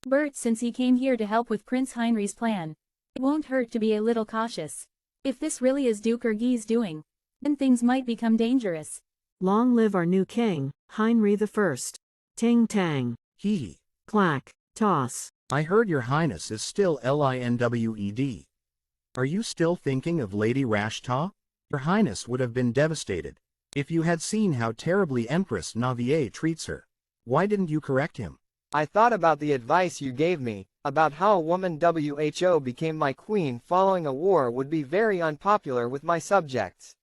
Bert, since he came here to help with Prince Heinrich's plan, it won't hurt to be a little cautious. If this really is Duke Ergi's doing, then things might become dangerous. Long live our new king, Heinrich I. Ting tang. Hee. Clack. Toss. I heard Your Highness is still Linwed. Are you still thinking of Lady Rashta? Your Highness would have been devastated if you had seen how terribly Empress Navier treats her. Why didn't you correct him? I thought about the advice you gave me, about how a woman who became my queen following a war would be very unpopular with my subjects.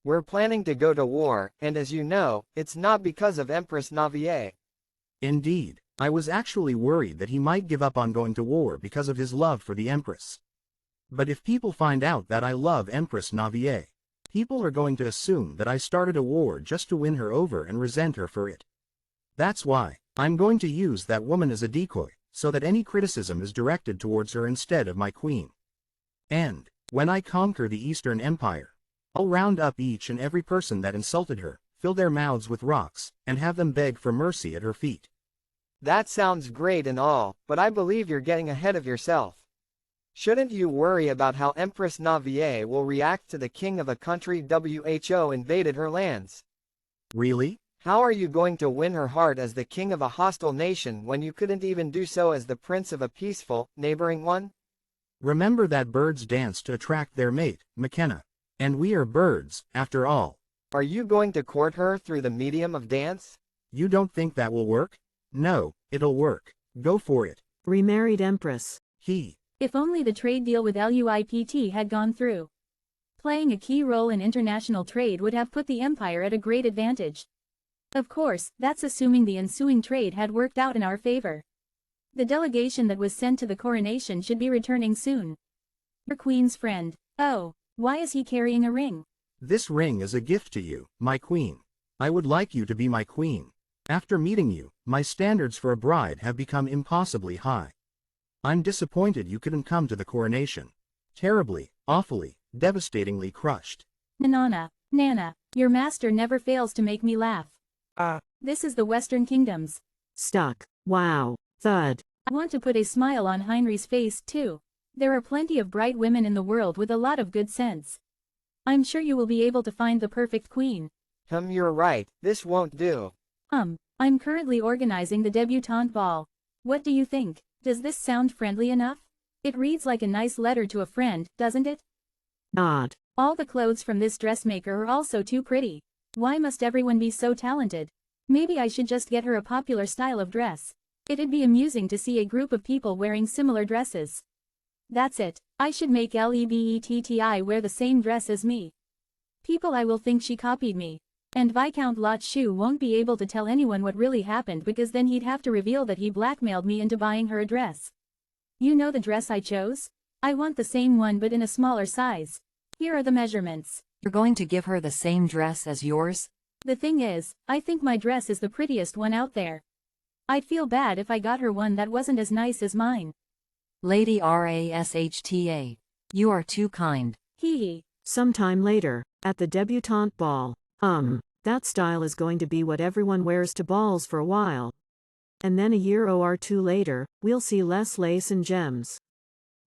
We're planning to go to war, and as you know, it's not because of Empress Navier. Indeed, I was actually worried that he might give up on going to war because of his love for the Empress. But if people find out that I love Empress Navier, people are going to assume that I started a war just to win her over and resent her for it. That's why I'm going to use that woman as a decoy, so that any criticism is directed towards her instead of my queen. And, when I conquer the Eastern Empire, I'll round up each and every person that insulted her, fill their mouths with rocks, and have them beg for mercy at her feet. That sounds great and all, but I believe you're getting ahead of yourself. Shouldn't you worry about how Empress Navier will react to the king of a country who invaded her lands? Really? How are you going to win her heart as the king of a hostile nation when you couldn't even do so as the prince of a peaceful, neighboring one? Remember that birds dance to attract their mate, McKenna. And we are birds, after all. Are you going to court her through the medium of dance? You don't think that will work? No, it'll work. Go for it. Remarried Empress. If only the trade deal with LUIPT had gone through. Playing a key role in international trade would have put the empire at a great advantage. Of course, that's assuming the ensuing trade had worked out in our favor. The delegation that was sent to the coronation should be returning soon. Your queen's friend. Oh, why is he carrying a ring? This ring is a gift to you, my queen. I would like you to be my queen. After meeting you, my standards for a bride have become impossibly high. I'm disappointed you couldn't come to the coronation. Terribly, awfully, devastatingly crushed. Nana, your master never fails to make me laugh. This is the Western Kingdoms. Stuck. Wow. Thud. I want to put a smile on Heinrich's face, too. There are plenty of bright women in the world with a lot of good sense. I'm sure you will be able to find the perfect queen. You're right, this won't do. I'm currently organizing the debutante ball. What do you think? Does this sound friendly enough? It reads like a nice letter to a friend, doesn't it? Nod. All the clothes from this dressmaker are also too pretty. Why must everyone be so talented? Maybe I should just get her a popular style of dress. It'd be amusing to see a group of people wearing similar dresses. That's it, I should make Lebetti wear the same dress as me. People I will think she copied me. And Viscount Lot Shu won't be able to tell anyone what really happened because then he'd have to reveal that he blackmailed me into buying her a dress. You know the dress I chose? I want the same one but in a smaller size. Here are the measurements. You're going to give her the same dress as yours? The thing is, I think my dress is the prettiest one out there. I'd feel bad if I got her one that wasn't as nice as mine. Lady Rashta. You are too kind. Hee hee. Sometime later, at the debutante ball. That style is going to be what everyone wears to balls for a while. And then a year or two later, we'll see less lace and gems.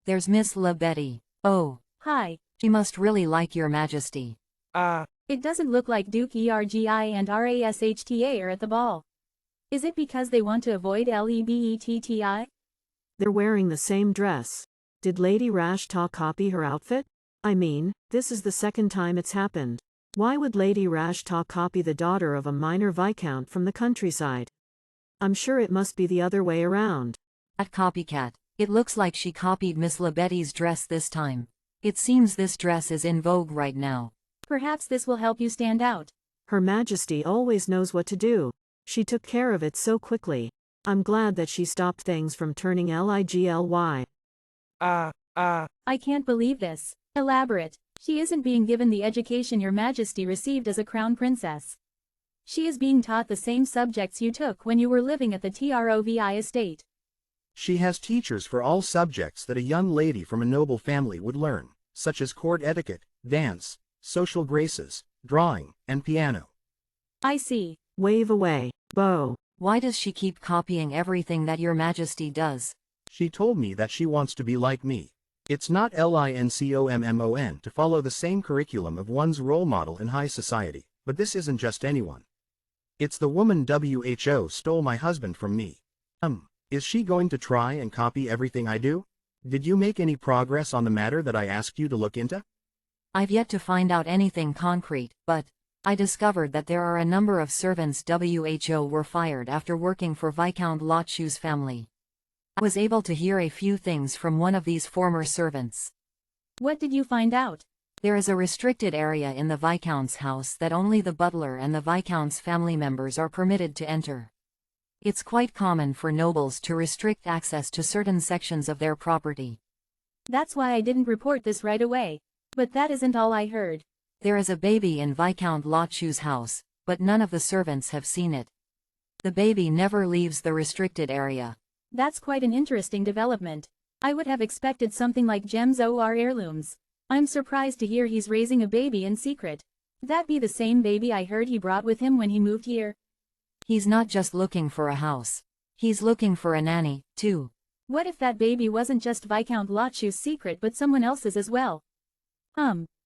There's Miss Lebetti. Oh. Hi. She must really like your majesty. It doesn't look like Duke Ergi and Rashta are at the ball. Is it because they want to avoid Lebetti? They're wearing the same dress. Did Lady Rashta copy her outfit? I mean, this is the second time it's happened. Why would Lady Rashta copy the daughter of a minor viscount from the countryside? I'm sure it must be the other way around. That copycat. It looks like she copied Miss Lebetti's dress this time. It seems this dress is in vogue right now. Perhaps this will help you stand out. Her Majesty always knows what to do. She took care of it so quickly. I'm glad that she stopped things from turning ligly. I can't believe this. Elaborate. She isn't being given the education your majesty received as a crown princess. She is being taught the same subjects you took when you were living at the Trovi estate. She has teachers for all subjects that a young lady from a noble family would learn, such as court etiquette, dance, social graces, drawing, and piano. I see. Wave away, Bo. Why does she keep copying everything that your majesty does? She told me that she wants to be like me. It's not LINCOMMON to follow the same curriculum of one's role model in high society, but this isn't just anyone. It's the woman WHO stole my husband from me. Is she going to try and copy everything I do? Did you make any progress on the matter that I asked you to look into? I've yet to find out anything concrete, but I discovered that there are a number of servants WHO were fired after working for Viscount Lot Shu's family. I was able to hear a few things from one of these former servants. What did you find out? There is a restricted area in the Viscount's house that only the butler and the Viscount's family members are permitted to enter. It's quite common for nobles to restrict access to certain sections of their property. That's why I didn't report this right away. But that isn't all I heard. There is a baby in Viscount Lot Shu's house, but none of the servants have seen it. The baby never leaves the restricted area. That's quite an interesting development. I would have expected something like gems or heirlooms. I'm surprised to hear he's raising a baby in secret. That be the same baby I heard he brought with him when he moved here? He's not just looking for a house. He's looking for a nanny, too. What if that baby wasn't just Viscount Lot Shu's secret but someone else's as well?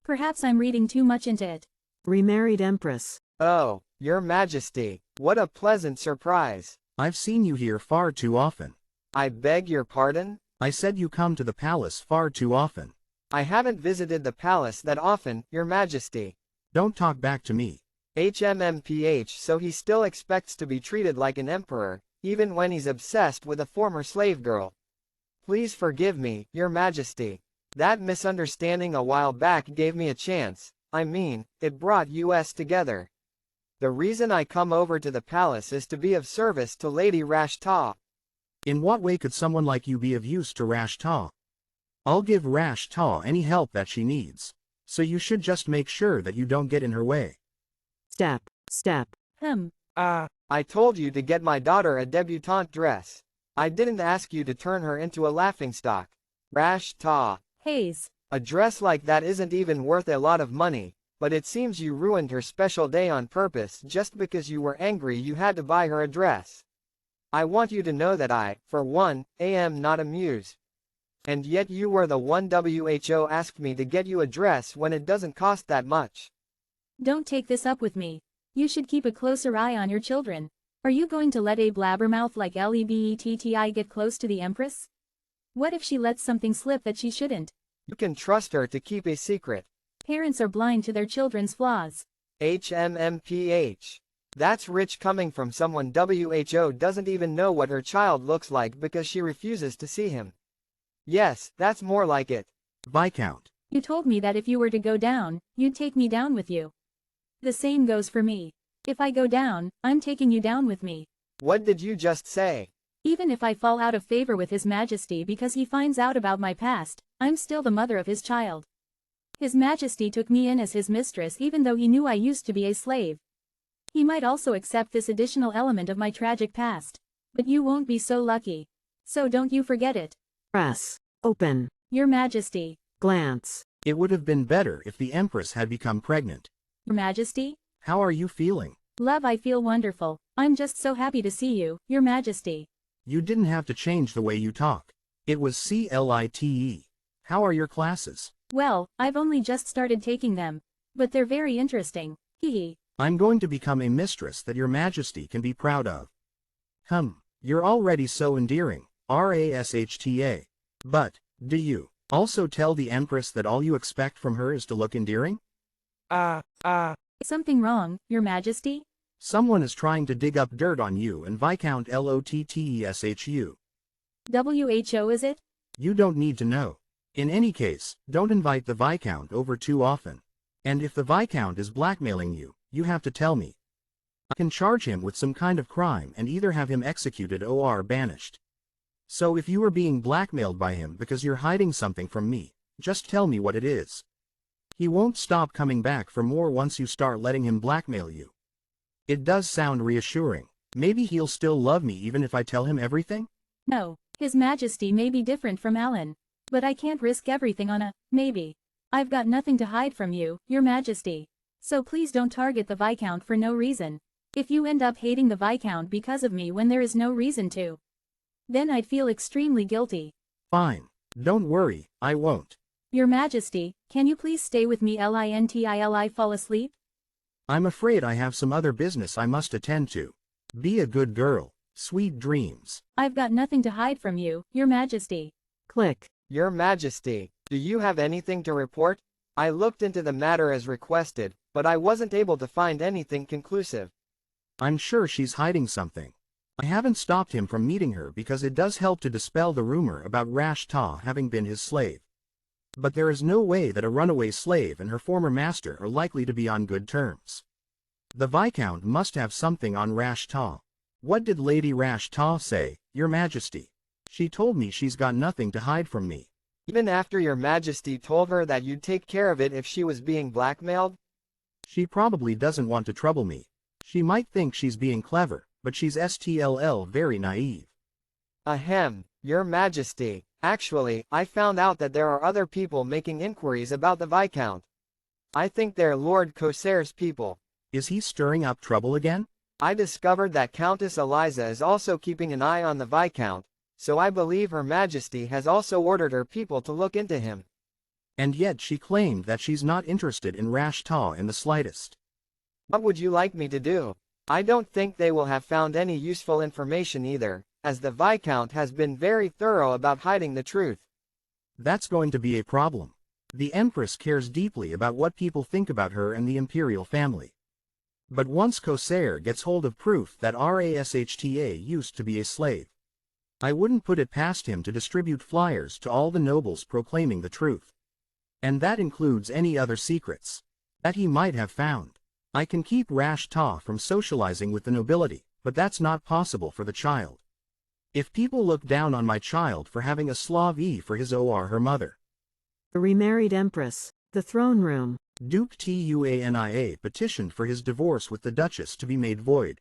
Perhaps I'm reading too much into it. Remarried Empress. Oh, Your Majesty, what a pleasant surprise. I've seen you here far too often. I beg your pardon? I said you come to the palace far too often. I haven't visited the palace that often, Your Majesty. Don't talk back to me. So he still expects to be treated like an emperor, even when he's obsessed with a former slave girl. Please forgive me, Your Majesty. That misunderstanding a while back gave me a chance. I mean, it brought us together. The reason I come over to the palace is to be of service to Lady Rashta. In what way could someone like you be of use to Rashta? I'll give Rashta any help that she needs. So you should just make sure that you don't get in her way. Step. I told you to get my daughter a debutante dress. I didn't ask you to turn her into a laughingstock. Rashta. Haze. A dress like that isn't even worth a lot of money, but it seems you ruined her special day on purpose just because you were angry you had to buy her a dress. I want you to know that I, for one, am not amused. And yet you were the one WHO asked me to get you a dress when it doesn't cost that much. Don't take this up with me. You should keep a closer eye on your children. Are you going to let a blabbermouth like Lebetti get close to the Empress? What if she lets something slip that she shouldn't? You can trust her to keep a secret. Parents are blind to their children's flaws. HMMPH. That's rich coming from someone who doesn't even know what her child looks like because she refuses to see him. Yes, that's more like it. Viscount. You told me that if you were to go down, you'd take me down with you. The same goes for me. If I go down, I'm taking you down with me. What did you just say? Even if I fall out of favor with His Majesty because he finds out about my past, I'm still the mother of his child. His Majesty took me in as his mistress even though he knew I used to be a slave. He might also accept this additional element of my tragic past. But you won't be so lucky. So don't you forget it. Press. Open. Your Majesty. Glance. It would have been better if the Empress had become pregnant. Your Majesty? How are you feeling? Love, I feel wonderful. I'm just so happy to see you, Your Majesty. You didn't have to change the way you talk. It was CLITE. How are your classes? Well, I've only just started taking them. But they're very interesting. Hee. I'm going to become a mistress that your Majesty can be proud of. You're already so endearing, RASHTA. But, do you also tell the Empress that all you expect from her is to look endearing? Something wrong, Your Majesty? Someone is trying to dig up dirt on you and Viscount LOTTESHU. WHO is it? You don't need to know. In any case, don't invite the Viscount over too often. And if the Viscount is blackmailing you, you have to tell me. I can charge him with some kind of crime and either have him executed or banished. So if you are being blackmailed by him because you're hiding something from me, just tell me what it is. He won't stop coming back for more once you start letting him blackmail you. It does sound reassuring. Maybe he'll still love me even if I tell him everything? No, His Majesty may be different from Alan. But I can't risk everything on a maybe. I've got nothing to hide from you, Your Majesty. So please don't target the Viscount for no reason. If you end up hating the Viscount because of me when there is no reason to, then I'd feel extremely guilty. Fine. Don't worry, I won't. Your Majesty, can you please stay with me until I fall asleep? I'm afraid I have some other business I must attend to. Be a good girl. Sweet dreams. I've got nothing to hide from you, Your Majesty. Click. Your Majesty, do you have anything to report? I looked into the matter as requested, but I wasn't able to find anything conclusive. I'm sure she's hiding something. I haven't stopped him from meeting her because it does help to dispel the rumor about Rash Ta having been his slave. But there is no way that a runaway slave and her former master are likely to be on good terms. The Viscount must have something on Rash Ta. What did Lady Rash Ta say, Your Majesty? She told me she's got nothing to hide from me. Even after Your Majesty told her that you'd take care of it if she was being blackmailed? She probably doesn't want to trouble me. She might think she's being clever, but she's STLL very naive. Ahem, Your Majesty. Actually, I found out that there are other people making inquiries about the Viscount. I think they're Lord Corsair's people. Is he stirring up trouble again? I discovered that Countess Eliza is also keeping an eye on the Viscount, so I believe Her Majesty has also ordered her people to look into him. And yet she claimed that she's not interested in Rash Ta in the slightest. What would you like me to do? I don't think they will have found any useful information either, as the Viscount has been very thorough about hiding the truth. That's going to be a problem. The Empress cares deeply about what people think about her and the imperial family. But once Corsair gets hold of proof that Rashta used to be a slave, I wouldn't put it past him to distribute flyers to all the nobles proclaiming the truth. And that includes any other secrets that he might have found. I can keep Rash Ta from socializing with the nobility, but that's not possible for the child. If people look down on my child for having a Slav for his or her mother. The Remarried Empress. The throne room. Duke Tuania petitioned for his divorce with the Duchess to be made void.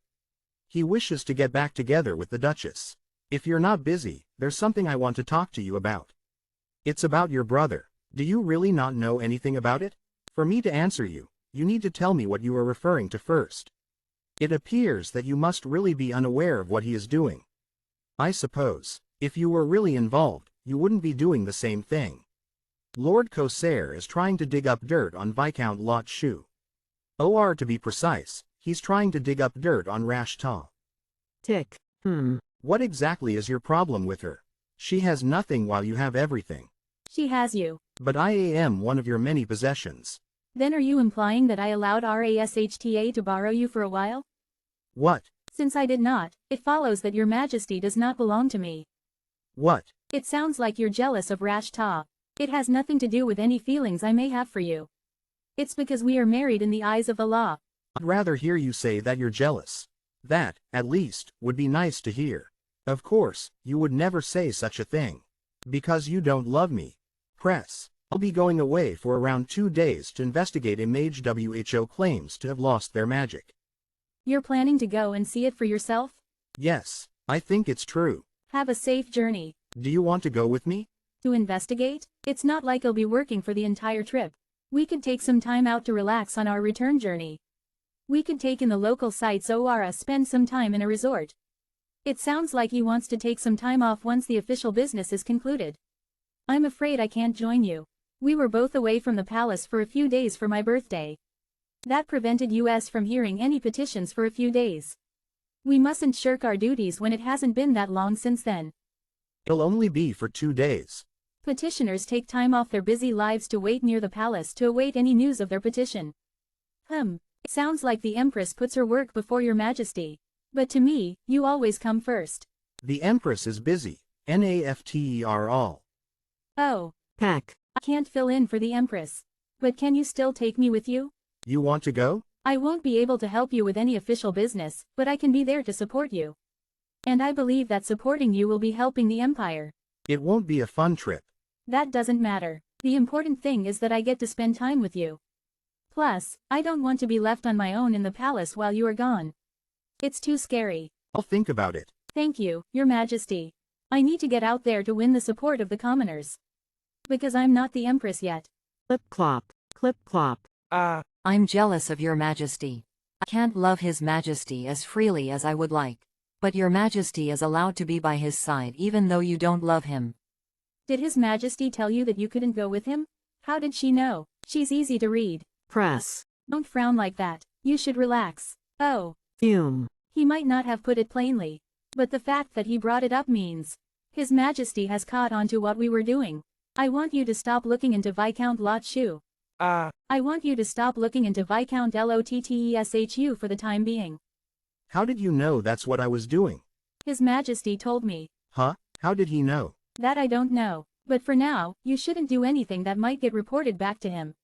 He wishes to get back together with the Duchess. If you're not busy, there's something I want to talk to you about. It's about your brother. Do you really not know anything about it? For me to answer you, you need to tell me what you are referring to first. It appears that you must really be unaware of what he is doing. I suppose, if you were really involved, you wouldn't be doing the same thing. Lord Corsair is trying to dig up dirt on Viscount Lot Shu. Or to be precise, he's trying to dig up dirt on Rash Ta. Tick. What exactly is your problem with her? She has nothing while you have everything. She has you. But I am one of your many possessions. Then are you implying that I allowed Rashta to borrow you for a while? What? Since I did not, it follows that your majesty does not belong to me. What? It sounds like you're jealous of Rashta. It has nothing to do with any feelings I may have for you. It's because we are married in the eyes of the law. I'd rather hear you say that you're jealous. That, at least, would be nice to hear. Of course, you would never say such a thing. Because you don't love me. Press. I'll be going away for around 2 days to investigate a mage WHO claims to have lost their magic. You're planning to go and see it for yourself? Yes, I think it's true. Have a safe journey. Do you want to go with me? To investigate? It's not like I'll be working for the entire trip. We could take some time out to relax on our return journey. We could take in the local sites or spend some time in a resort. It sounds like he wants to take some time off once the official business is concluded. I'm afraid I can't join you. We were both away from the palace for a few days for my birthday. That prevented us from hearing any petitions for a few days. We mustn't shirk our duties when it hasn't been that long since then. It'll only be for 2 days. Petitioners take time off their busy lives to wait near the palace to await any news of their petition. It sounds like the Empress puts her work before your majesty. But to me, you always come first. The Empress is busy. NAFTER all. Oh. Peck. I can't fill in for the Empress. But can you still take me with you? You want to go? I won't be able to help you with any official business, but I can be there to support you. And I believe that supporting you will be helping the Empire. It won't be a fun trip. That doesn't matter. The important thing is that I get to spend time with you. Plus, I don't want to be left on my own in the palace while you are gone. It's too scary. I'll think about it. Thank you, Your Majesty. I need to get out there to win the support of the commoners. Because I'm not the Empress yet. Clip clop. Clip clop. I'm jealous of your majesty. I can't love his majesty as freely as I would like. But your majesty is allowed to be by his side even though you don't love him. Did his majesty tell you that you couldn't go with him? How did she know? She's easy to read. Press. Don't frown like that. You should relax. Oh. Fume. He might not have put it plainly. But the fact that he brought it up means his majesty has caught on to what we were doing. I want you to stop looking into Viscount Lot Shu. I want you to stop looking into Viscount Lotteshu for the time being. How did you know that's what I was doing? His majesty told me. Huh? How did he know? That I don't know. But for now, you shouldn't do anything that might get reported back to him.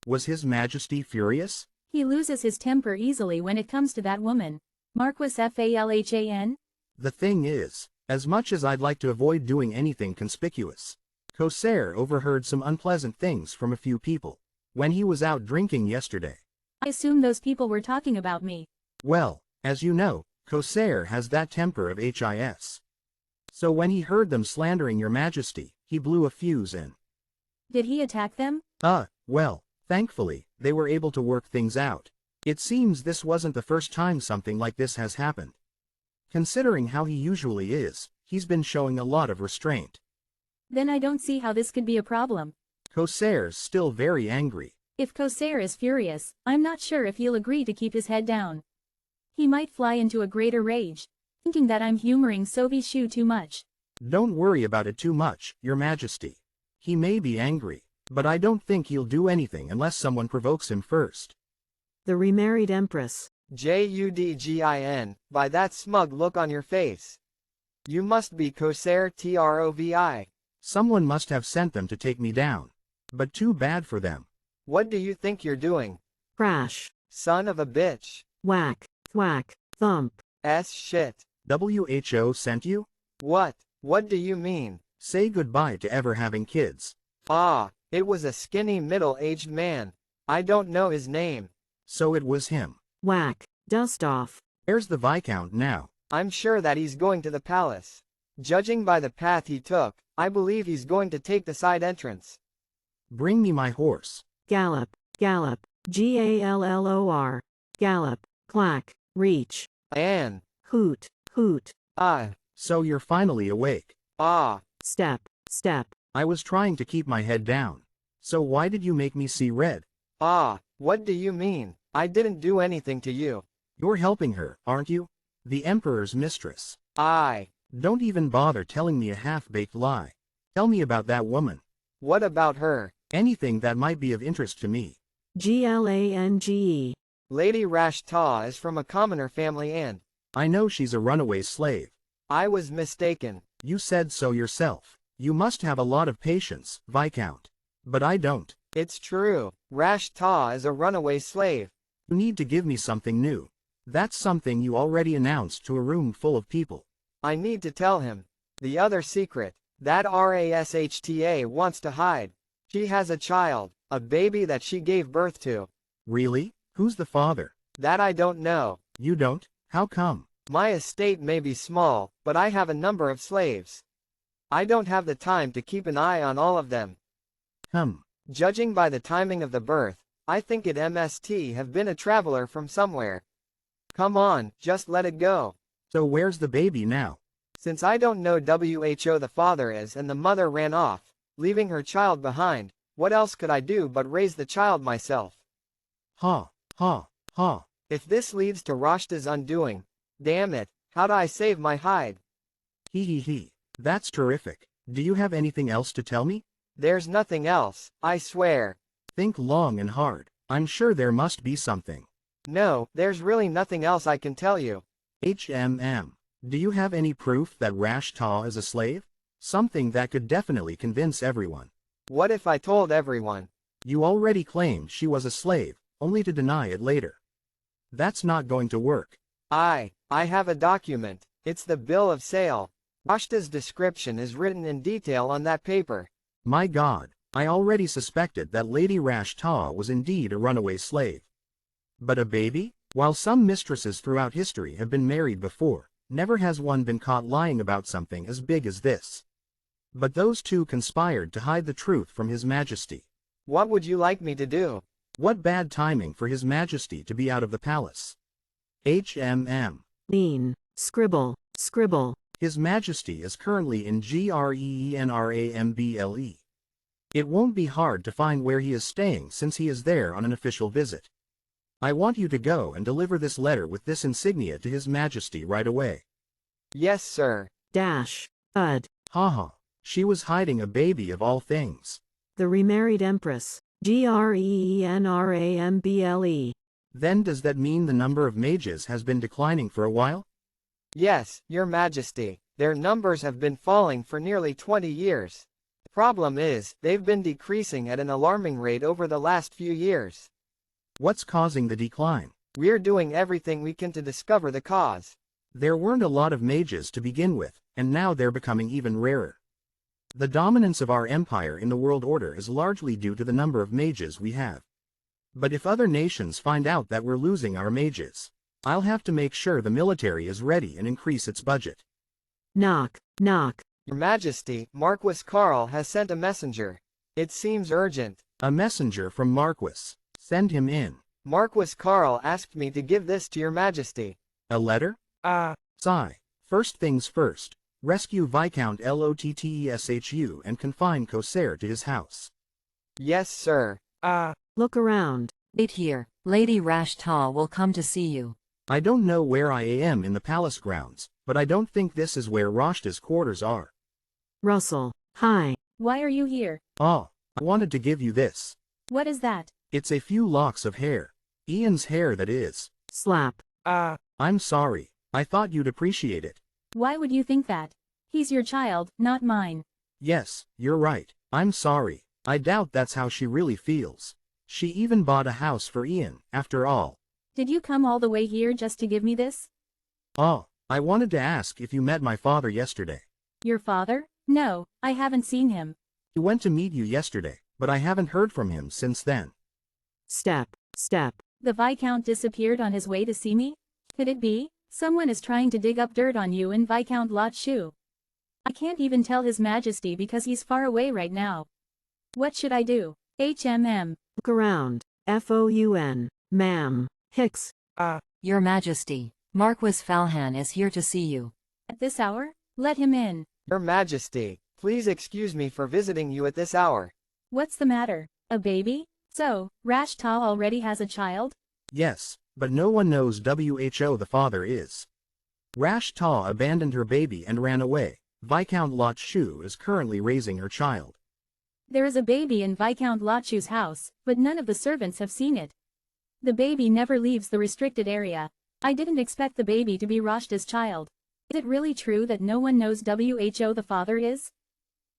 Was his majesty furious? He loses his temper easily when it comes to that woman. Marquis Falhan? The thing is, as much as I'd like to avoid doing anything conspicuous, Corsair overheard some unpleasant things from a few people when he was out drinking yesterday. I assume those people were talking about me. Well, as you know, Corsair has that temper of his. So when he heard them slandering your majesty, he blew a fuse in. Did he attack them? Well, thankfully, they were able to work things out. It seems this wasn't the first time something like this has happened. Considering how he usually is, he's been showing a lot of restraint. Then I don't see how this could be a problem. Corsair's still very angry. If Corsair is furious, I'm not sure if he'll agree to keep his head down. He might fly into a greater rage, thinking that I'm humoring Sophie Shu too much. Don't worry about it too much, Your Majesty. He may be angry, but I don't think he'll do anything unless someone provokes him first. The Remarried Empress. Judgin, by that smug look on your face. You must be Corsair Trovi. Someone must have sent them to take me down. But too bad for them. What do you think you're doing? Crash. Son of a bitch. Whack. Thwack. Thump. Shit. WHO sent you? What? What do you mean? Say goodbye to ever having kids. It was a skinny middle-aged man. I don't know his name. So it was him. Whack. Dust off. Where's the Viscount now? I'm sure that he's going to the palace. Judging by the path he took, I believe he's going to take the side entrance. Bring me my horse. Gallop. Gallop. Gallor. Gallop. Clack. Reach. And Hoot. Hoot. So you're finally awake. Step. Step. I was trying to keep my head down. So why did you make me see red? What do you mean? I didn't do anything to you. You're helping her, aren't you? The Emperor's mistress. Don't even bother telling me a half-baked lie. Tell me about that woman. What about her? Anything that might be of interest to me. Glange. Lady Rashta is from a commoner family and I know she's a runaway slave. I was mistaken. You said so yourself. You must have a lot of patience, Viscount. But I don't. It's true. Rashta is a runaway slave. You need to give me something new. That's something you already announced to a room full of people. I need to tell him. The other secret. That Rashta wants to hide. She has a child, a baby that she gave birth to. Really? Who's the father? That I don't know. You don't? How come? My estate may be small, but I have a number of slaves. I don't have the time to keep an eye on all of them. Judging by the timing of the birth, I think it must have been a traveler from somewhere. Come on, just let it go. So where's the baby now? Since I don't know who the father is and the mother ran off, leaving her child behind, what else could I do but raise the child myself? Ha, ha, ha. If this leads to Rashta's undoing, damn it, how do I save my hide? He. That's terrific. Do you have anything else to tell me? There's nothing else, I swear. Think long and hard. I'm sure there must be something. No, there's really nothing else I can tell you. Do you have any proof that Rashta is a slave? Something that could definitely convince everyone. What if I told everyone? You already claimed she was a slave, only to deny it later. That's not going to work. I have a document. It's the bill of sale. Rashta's description is written in detail on that paper. My God, I already suspected that Lady Rashta was indeed a runaway slave. But a baby? While some mistresses throughout history have been married before, never has one been caught lying about something as big as this. But those two conspired to hide the truth from His Majesty. What would you like me to do? What bad timing for His Majesty to be out of the palace. Lean. Scribble. His Majesty is currently in Remarried. It won't be hard to find where he is staying since he is there on an official visit. I want you to go and deliver this letter with this insignia to His Majesty right away. Yes, sir. Haha. She was hiding a baby of all things. The Remarried Empress. Greenramble. Then does that mean the number of mages has been declining for a while? Yes, Your Majesty. Their numbers have been falling for nearly 20 years. The problem is, they've been decreasing at an alarming rate over the last few years. What's causing the decline? We're doing everything we can to discover the cause. There weren't a lot of mages to begin with, and now they're becoming even rarer. The dominance of our empire in the world order is largely due to the number of mages we have. But if other nations find out that we're losing our mages, I'll have to make sure the military is ready and increase its budget. Knock. Your Majesty, Marquis Carl has sent a messenger. It seems urgent. A messenger from Marquis. Send him in. Marquis Carl asked me to give this to Your Majesty. A letter? Sigh. First things first. Rescue Viscount Lotteshu and confine Corsair to his house. Yes, sir. Look around. Wait here, Lady Rashta will come to see you. I don't know where I am in the palace grounds, but I don't think this is where Rashta's quarters are. Russell. Hi. Why are you here? I wanted to give you this. What is that? It's a few locks of hair. Ian's hair, that is. Slap. I'm sorry. I thought you'd appreciate it. Why would you think that? He's your child, not mine. Yes, you're right. I'm sorry. I doubt that's how she really feels. She even bought a house for Ian, after all. Did you come all the way here just to give me this? I wanted to ask if you met my father yesterday. Your father? No, I haven't seen him. He went to meet you yesterday, but I haven't heard from him since then. Step. The Viscount disappeared on his way to see me? Could it be? Someone is trying to dig up dirt on you and Viscount Lotshu. I can't even tell His Majesty because he's far away right now. What should I do? Look around. FOUN. Ma'am. Hicks. Your Majesty, Marquis Falhan is here to see you. At this hour? Let him in. Your Majesty, please excuse me for visiting you at this hour. What's the matter? A baby? So, Rashta already has a child? Yes, but no one knows who the father is. Rashta abandoned her baby and ran away. Viscount Lotshu is currently raising her child. There is a baby in Viscount Lotshu's house, but none of the servants have seen it. The baby never leaves the restricted area. I didn't expect the baby to be Rashta's child. Is it really true that no one knows who the father is?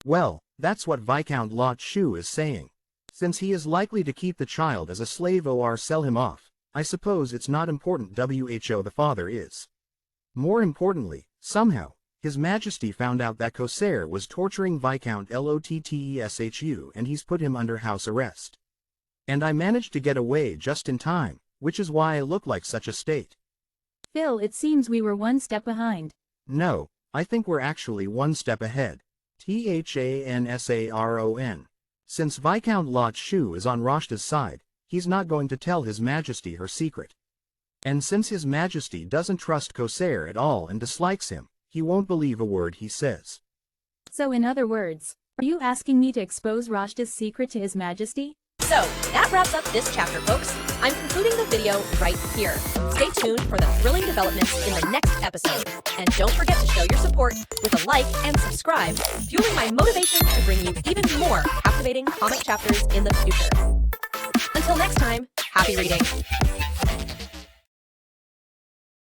Well, that's what Viscount Lot Shu is saying. Since he is likely to keep the child as a slave or sell him off, I suppose it's not important who the father is. More importantly, somehow, His Majesty found out that Corsair was torturing Viscount Lotteshu and he's put him under house arrest. And I managed to get away just in time, which is why I look like such a state. Phil, it seems we were one step behind. No, I think we're actually one step ahead. Thansaron. Since Viscount Lot Shu is on Rashta's side, he's not going to tell His Majesty her secret. And since His Majesty doesn't trust Corsair at all and dislikes him, he won't believe a word he says. So in other words, are you asking me to expose Rashta's secret to His Majesty? So, that wraps up this chapter, folks. I'm concluding the video right here. Stay tuned for the thrilling developments in the next episode. And don't forget to show your support with a like and subscribe, fueling my motivation to bring you even more captivating comic chapters in the future. Until next time, happy reading!